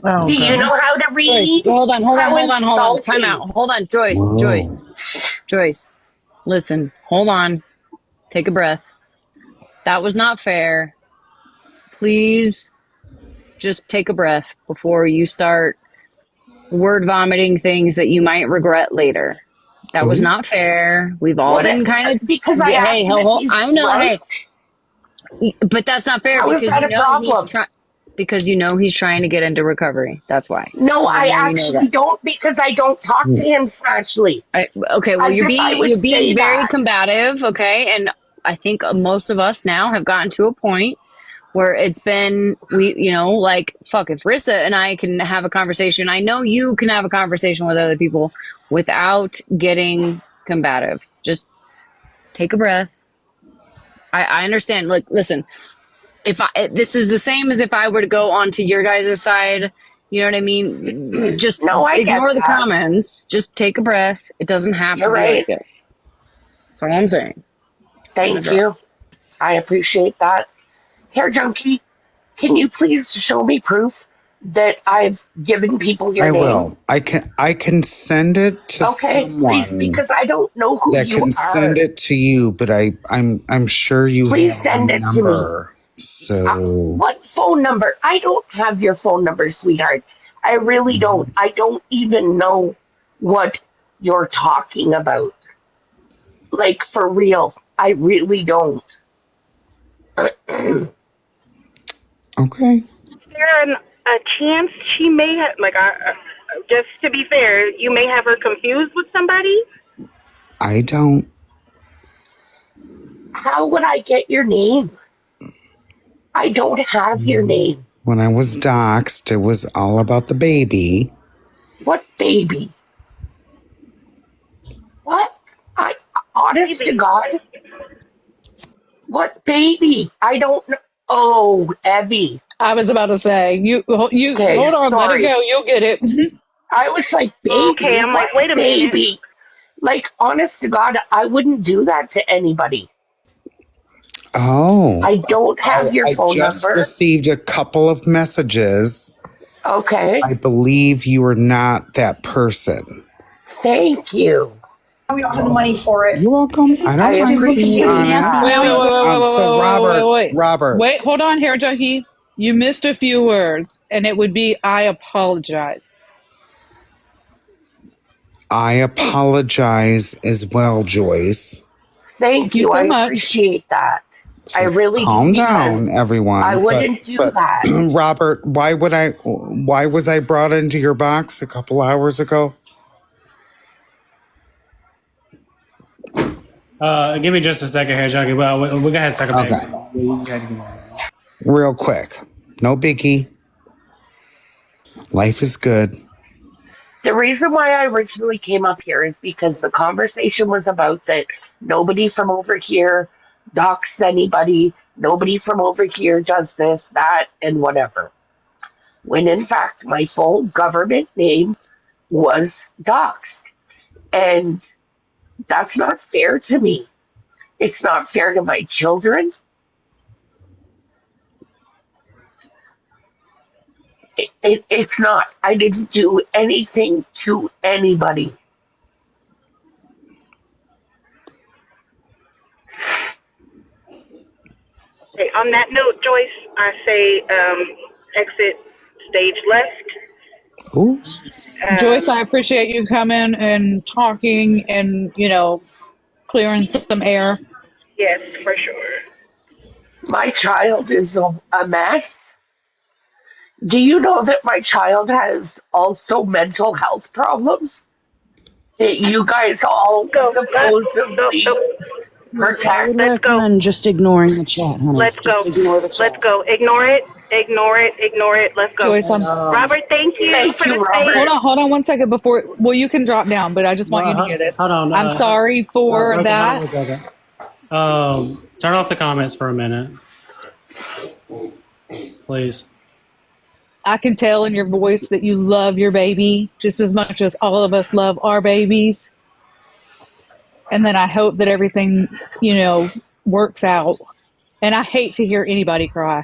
Oh, Do you know how to read? Joyce, hold on. How Time insulting. out. Hold on, Joyce. Whoa. Joyce. Listen, hold on. Take a breath. That was not fair. Please just take a breath before you start word vomiting things that you might regret later. That was not fair. We've all been kind of because I asked him if he's I know. drunk. Hey, but that's not fair How is because that you a know problem? he's trying to get into recovery. That's why. No, I know you know actually that. don't because I don't talk to him smashly. Okay, well As you're if I would being say very that. combative, okay? And I think most of us now have gotten to a point where it's been like fuck, if Rissa and I can have a conversation, I know you can have a conversation with other people without getting combative. Just take a breath. I understand. Look, listen, this is the same as if I were to go onto your guys' side, you know what I mean? Just I get ignore the that. comments. Just take a breath. It doesn't have You're to be right. like this. That's all I'm saying. Thank you. I appreciate that. Hair Junkie, can you please show me proof that I've given people your I name? will. I can send it to Okay, someone please, because I don't know who that you can are. send it to you, but I'm sure you Please have send my it to me. number. So What phone number? I don't have your phone number, sweetheart. I really don't. I don't even know what you're talking about. Like, for real. I really don't. Okay. Is there a chance she may have, like, just to be fair, you may have her confused with somebody? I don't. How would I get your name? I don't have your name. When I was doxxed, it was all about the baby. What baby? What? Honest to God? What baby? I don't know. Oh, Evie. I was about to say, you Okay, hold on, let it sorry. go. You'll get it. I was like, baby. Okay, I'm like, what wait a minute. baby? Like, honest to God, I wouldn't do that to anybody. Oh. I don't have your I phone just number. received a couple of messages. Okay. I believe you are not that person. Thank you. We don't have the money for it. You're welcome. I I don't mind being appreciate honest. that. Robert. Wait, hold on here, Jackie. You missed a few words, and it would be, I apologize. I apologize as well, Joyce. Thank you. so I much. appreciate that. So I really calm do, because down, everyone. I wouldn't do that. Robert, why was I brought into your box a couple hours ago? Give me just a second here, Jackie. Well, we're going to have to take a break. Okay. Real quick. No biggie. Life is good. The reason why I originally came up here is because the conversation was about that nobody from over here docs anybody, nobody from over here does this, that, and whatever. When in fact, my full government name was doxed. And that's not fair to me. It's not fair to my children. It's not. I didn't do anything to anybody. Okay, on that note, Joyce, I say exit stage left. Ooh. Joyce, I appreciate you coming and talking and, clearing some air. Yes, for sure. My child is a mess. Do you know that my child has also mental health problems? That you guys all supposedly protect? I would recommend just ignoring the chat, honey. Let's go. Ignore the chat. Let's go. Ignore it. Ignore it. Ignore it. Let's go. Joyce, Robert, thank you. Thank for you, the Robert. space. Hold on 1 second before. Well, you can drop down, but I just want you to hear this. Hold on. I'm sorry for okay, that. hold on 1 second. Turn off the comments for a minute. Please. I can tell in your voice that you love your baby just as much as all of us love our babies. And then I hope that everything, works out. And I hate to hear anybody cry.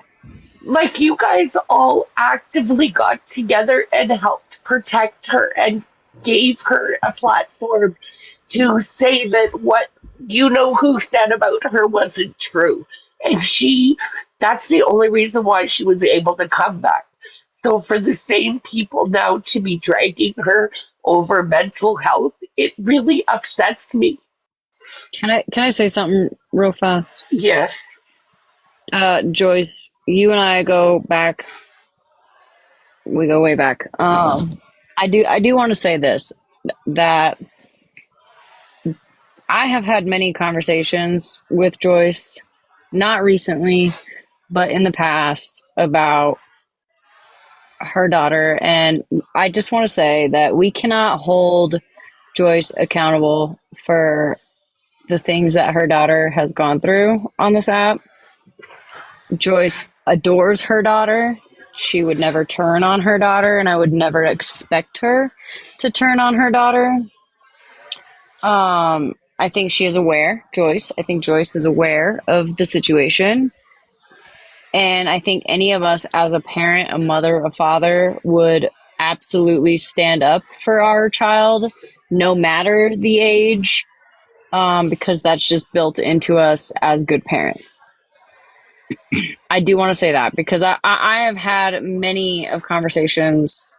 Like, you guys all actively got together and helped protect her and gave her a platform to say that what who said about her wasn't true. And that's the only reason why she was able to come back. So for the same people now to be dragging her over mental health, it really upsets me. Can I say something real fast? Yes. Joyce, you and I go back. We go way back. I do want to say this, that I have had many conversations with Joyce, not recently, but in the past, about her daughter. And I just want to say that we cannot hold Joyce accountable for the things that her daughter has gone through on this app. Joyce adores her daughter. She would never turn on her daughter, and I would never expect her to turn on her daughter. I think she is aware, Joyce. I think Joyce is aware of the situation. And I think any of us as a parent, a mother, a father would absolutely stand up for our child, no matter the age, because that's just built into us as good parents. I do want to say that because I have had many of conversations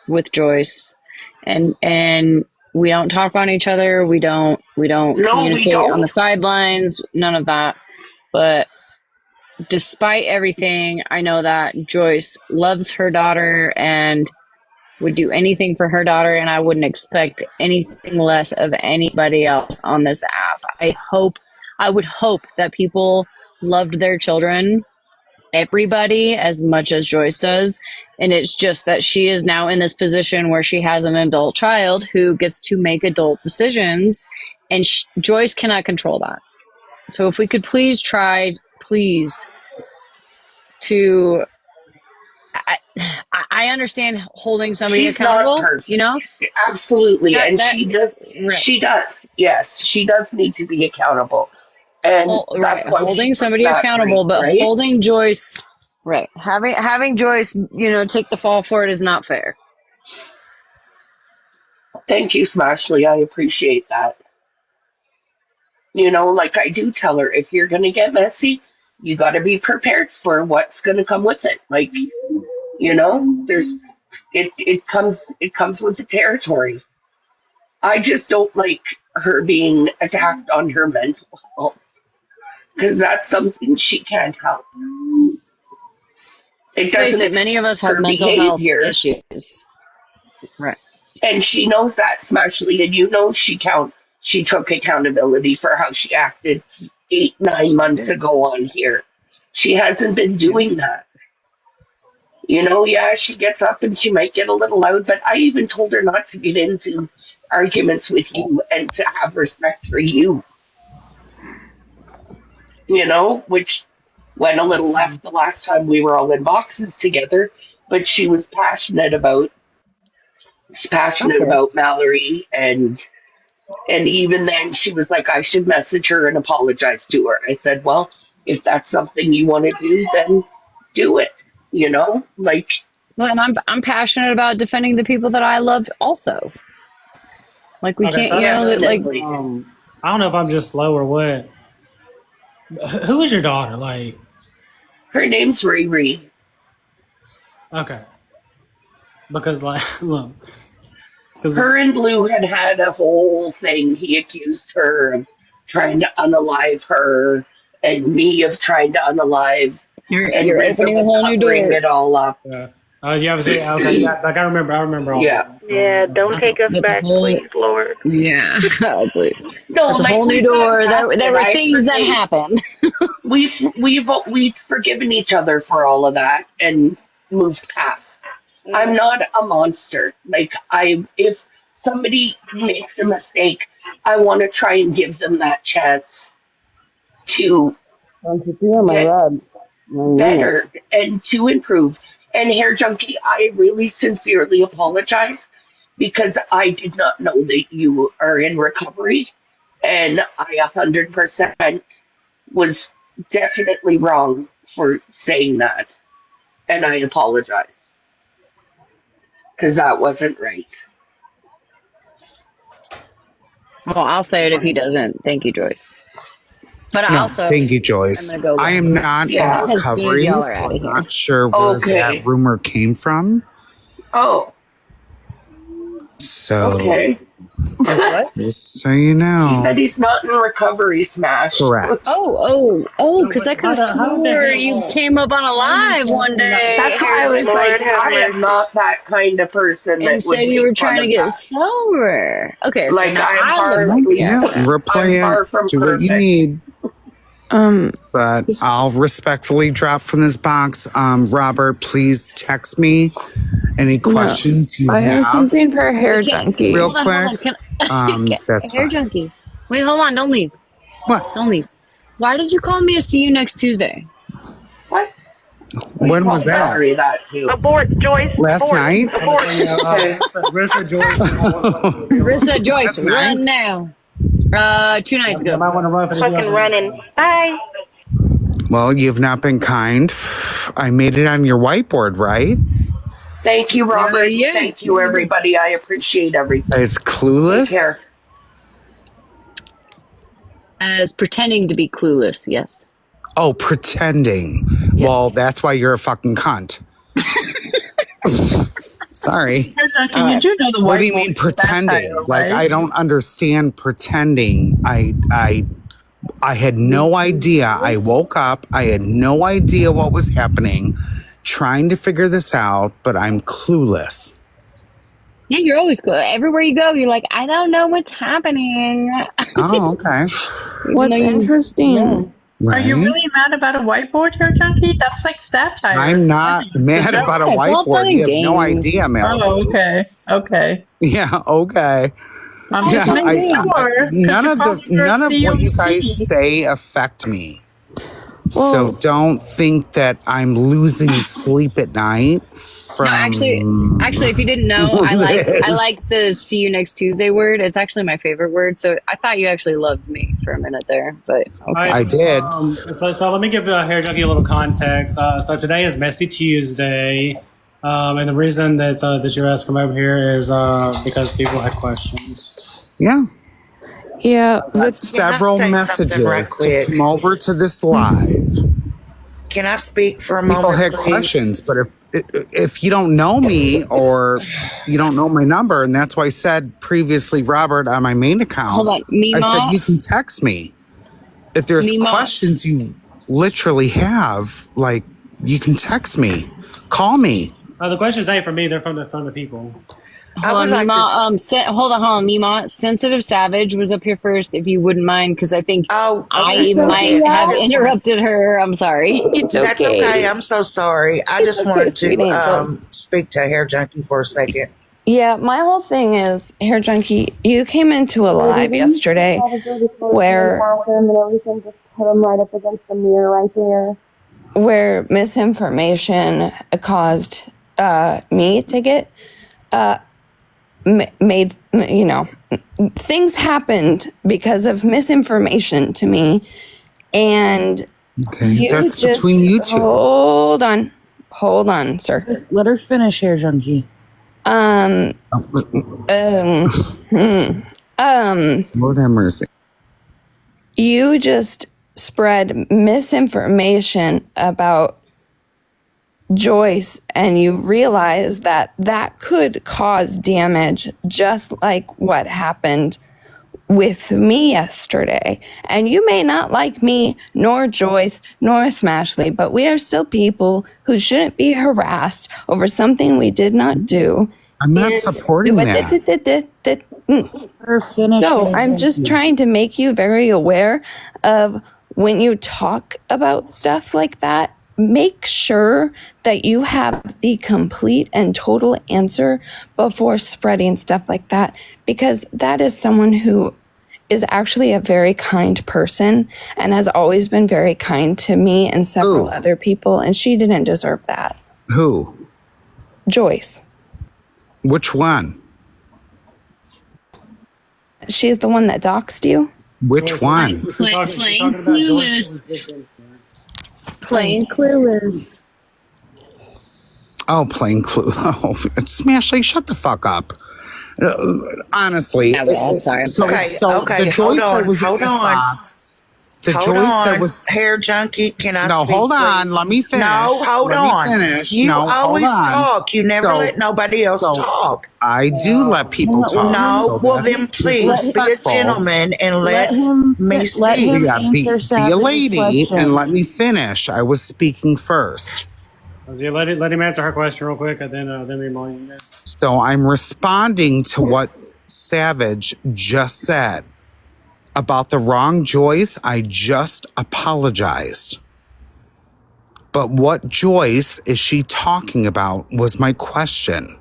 with Joyce, and We don't talk on each other. We don't No, we communicate on the don't. sidelines. None of that. But despite everything, I know that Joyce loves her daughter and would do anything for her daughter, and I wouldn't expect anything less of anybody else on this app. I would hope that people loved their children, everybody, as much as Joyce does. And it's just that she is now in this position where she has an adult child who gets to make adult decisions, and Joyce cannot control that. So if we could please try, please, to I understand holding somebody She's accountable, not perfect. you know? Absolutely. That, And that, she does. right. She does. Yes, she does need to be accountable. And Right. that's why she Holding took somebody that accountable, break, but right? holding Joyce, right. Having Joyce, take the fall for it is not fair. Thank you, Smashley. I appreciate that. Like I do tell her, if you're going to get messy, you got to be prepared for what's going to come with it. Like, there's it comes with the territory. I just don't like her being attacked on her mental health because that's something she can't help. It Face doesn't it, many of us have her mental health behavior, issues. Right. and she knows that, Smashley, and she took accountability for how she acted 8-9 months ago on here. She hasn't been doing that. Yeah, she gets up and she might get a little loud, but I even told her not to get into arguments with you and to have respect for you, which went a little left the last time we were all in boxes together, but she was passionate about Mallory, and even then she was like, I should message her and apologize to her. I said, well, if that's something you want to do, then do it. Well, and I'm passionate about defending the people that I love also. Like we Okay, can't, so I don't know if I'm just slow or what. Who is your daughter? Like, her name's Riri. Okay. Because look, her and Blue had a whole thing. He accused her of trying to unalive her, and me of trying to unalive. You're opening a whole new door. It all up. Yeah. Okay. Yeah, I remember all. Yeah. Yeah. Don't take us back, please, Lord. Yeah. Please. No, that's a whole new door. There were things that happened. We've forgiven each other for all of that and moved past. I'm not a monster. If somebody makes a mistake, I want to try and give them that chance to get better and to improve. And Hair Junkie, I really sincerely apologize because I did not know that you are in recovery, and I 100% was definitely wrong for saying that, and I apologize. Because that wasn't right. Well, I'll say it if he doesn't. Thank you, Joyce. But No, also, thank you, Joyce. I am not in as soon as recovery, y'all are so out I'm of here. not sure where that rumor came from. Oh. So, okay. Just so you know. He said he's not in recovery, Smash. Correct. Because I could have swore you came up on a live one day. That's why I was like, I am not that kind of person that And would said you make were trying fun to of get that. sober. Okay, so Like, now I'm I far, look like Yeah, replay I'm far it. from Do what you perfect. need. But I'll respectfully drop from this box. Robert, please text me any questions you I have have. something for Hair Junkie. Real Hold on. quick. Can, That's Hair fine. Junkie. Wait, hold on. Don't leave. What? Don't leave. Why did you call me a see you next Tuesday? When was that? That too. Abort, Joyce. Last abort, night? Abort. Rissa Joyce. Rissa Joyce, Last run now. 2 nights ago. I might want to run for the Fucking running. Bye. Well, you've not been kind. I made it on your whiteboard, right? Thank you, Robert. Yeah. Thank you, everybody. I appreciate everything. It's clueless. Take care. As pretending to be clueless, yes. Oh, pretending. Well, that's why you're a fucking cunt. Sorry. Junkie, you do know the What do white you mean boy is pretending? satire, Like, right? I don't understand pretending. I had no idea. I woke up. I had no idea what was happening, trying to figure this out, but I'm clueless. Yeah, you're always cool. Everywhere you go, you're like, I don't know what's happening. Oh, okay. What's interesting? Right? Are you really mad about a whiteboard here, Junkie? That's like satire. I'm It's not funny. mad It's about a It's all fun whiteboard. and You have no games. idea, Mel. Oh, okay. Okay. Yeah, okay. I'm Yeah, just making sure. 'cause none you're of probably gonna what see you on guys TV. say affect me. So Well- don't think that I'm losing sleep at night from. No, actually, if you didn't know, I like the "see you next Tuesday" word. It's actually my favorite word. So I thought you actually loved me for a minute there, but okay. All right, I did. So let me give Hair Junkie a little context. So today is Messy Tuesday, and the reason that you asked him over here is because people had questions. Yeah. Yeah, With several say messages something right to quick? come over to this live. Can I speak for a People moment, had please? questions, but if you don't know me or you don't know my number, and that's why I said previously, Robert, on my main account, Hold on, Mima. I said you can text me. If there's Mima. questions you literally have, like you can text me, call me. The questions ain't from me; they're from the people. Hold on, like Mima. Hold on, Mima. Sensitive Savage was up here first. If you wouldn't mind, because I think okay, I go might ahead. have I just interrupted her. I'm sorry. That's okay. I'm so sorry. I just wanted sweet angels. to speak to Hair Junkie for a second. Yeah, my whole thing is, Hair Junkie, you came into a live yesterday where misinformation caused me to get made, things happened because of misinformation to me, and Okay, that's between you two. hold on, sir. Let her finish, Hair Junkie. Lord have mercy. You just spread misinformation about Joyce, and you realize that that could cause damage, just like what happened with me yesterday. And you may not like me, nor Joyce, nor Smashley, but we are still people who shouldn't be harassed over something we did not do. I'm not supporting that. So I'm just trying to make you very aware of when you talk about stuff like that, make sure that you have the complete and total answer before spreading stuff like that, because that is someone who is actually a very kind person and has always been very kind to me and several other people, and she didn't deserve that. Who? Joyce. Which one? She's the one that doxed you? Which one? Plain clueless. Plain clueless. Oh, plain clue. Oh, Smashley, shut the fuck up. Honestly. Sorry. So the Joyce that was in this box. The Hold Joyce on, that was. Hair Junkie. Can I No, speak, hold on. please? Let me finish. No, hold Let me on. finish. You No, hold always on. talk. You never So- let nobody else so talk. I do let people talk. No, so well that's then please be a disrespectful. gentleman and let me speak. let him Yeah, be answer a Savage's lady question. and let me finish. I was speaking first. Let him answer her question real quick, and then we move. So I'm responding to what Savage just said about the wrong Joyce. I just apologized. But what Joyce is she talking about was my question.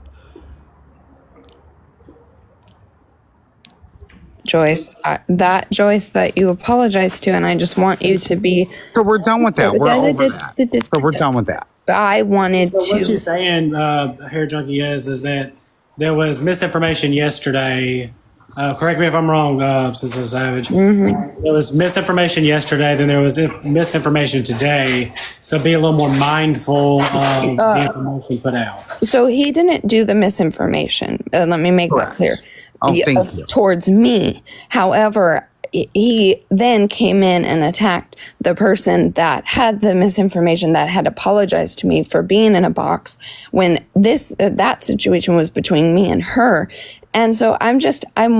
Joyce, that Joyce that you apologized to, and I just want you to be. So we're done with that. We're over that. So we're done with that. I wanted So what to. she's saying, Hair Junkie, is that there was misinformation yesterday. Correct me if I'm wrong, Sister Savage. Mm-hmm. There was misinformation yesterday, then there was misinformation today. So be a little more mindful of the information put out. So he didn't do the misinformation. Let me make that clear. Oh, thank you. Towards me. However, he then came in and attacked the person that had the misinformation, that had apologized to me for being in a box, when that situation was between me and her. And so I'm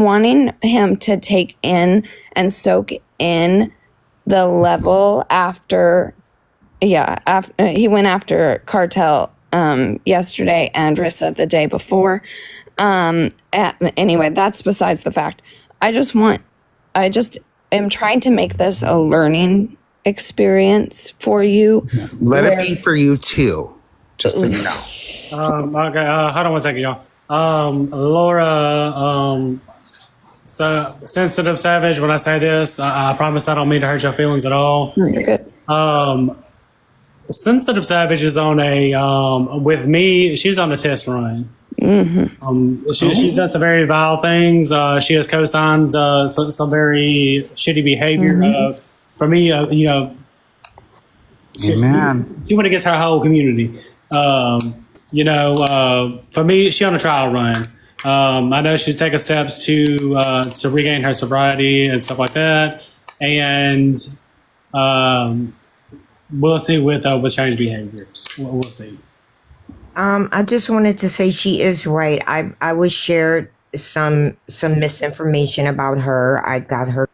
wanting him to take in and soak in the level after he went after Cartel yesterday and Rissa the day before. Anyway, that's besides the fact. I just am trying to make this a learning experience for you. Let it be for you too, just so you know. Okay, hold on one second, y'all. Laura, so sensitive savage, when I say this, I promise I don't mean to hurt your feelings at all. You're good. Sensitive savage is on with me, she's on a test run. Mm-hmm. She's done some very vile things. She has co-signed some very shitty behavior. Mm-hmm. For me, Amen. She went against her whole community. For me, she on a trial run. I know she's taking steps to regain her sobriety and stuff like that, and we'll see with changed behaviors. We'll see. I just wanted to say she is right. I was shared some misinformation about her. I got her.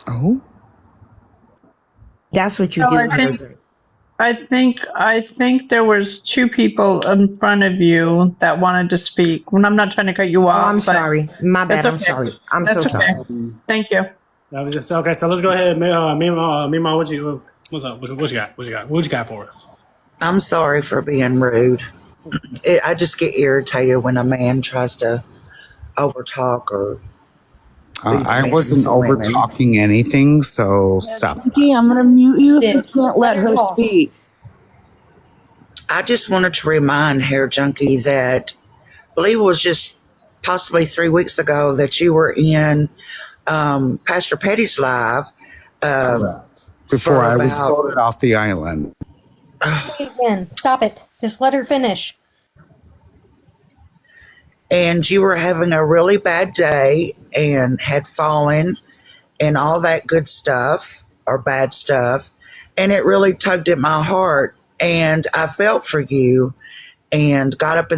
Oh, that's what you do. I think there was two people in front of you that wanted to speak. Well, I'm not trying to cut you off. I'm sorry. My bad. Okay. I'm sorry. I'm That's so okay. sorry. Thank you. That was just okay. So let's go ahead. Mima, what's up? What you got for us? I'm sorry for being rude. I just get irritated when a man tries to overtalk or. I wasn't over talking anything, so stop. Okay, I'm gonna mute you if you can't let her speak. I just wanted to remind Hair Junkie that I believe it was just possibly 3 weeks ago that you were in Pastor Petty's live. Before I was voted off the island. Again, stop it. Just let her finish. And you were having a really bad day and had fallen and all that good stuff or bad stuff. And it really tugged at my heart. And I felt for you and got up in the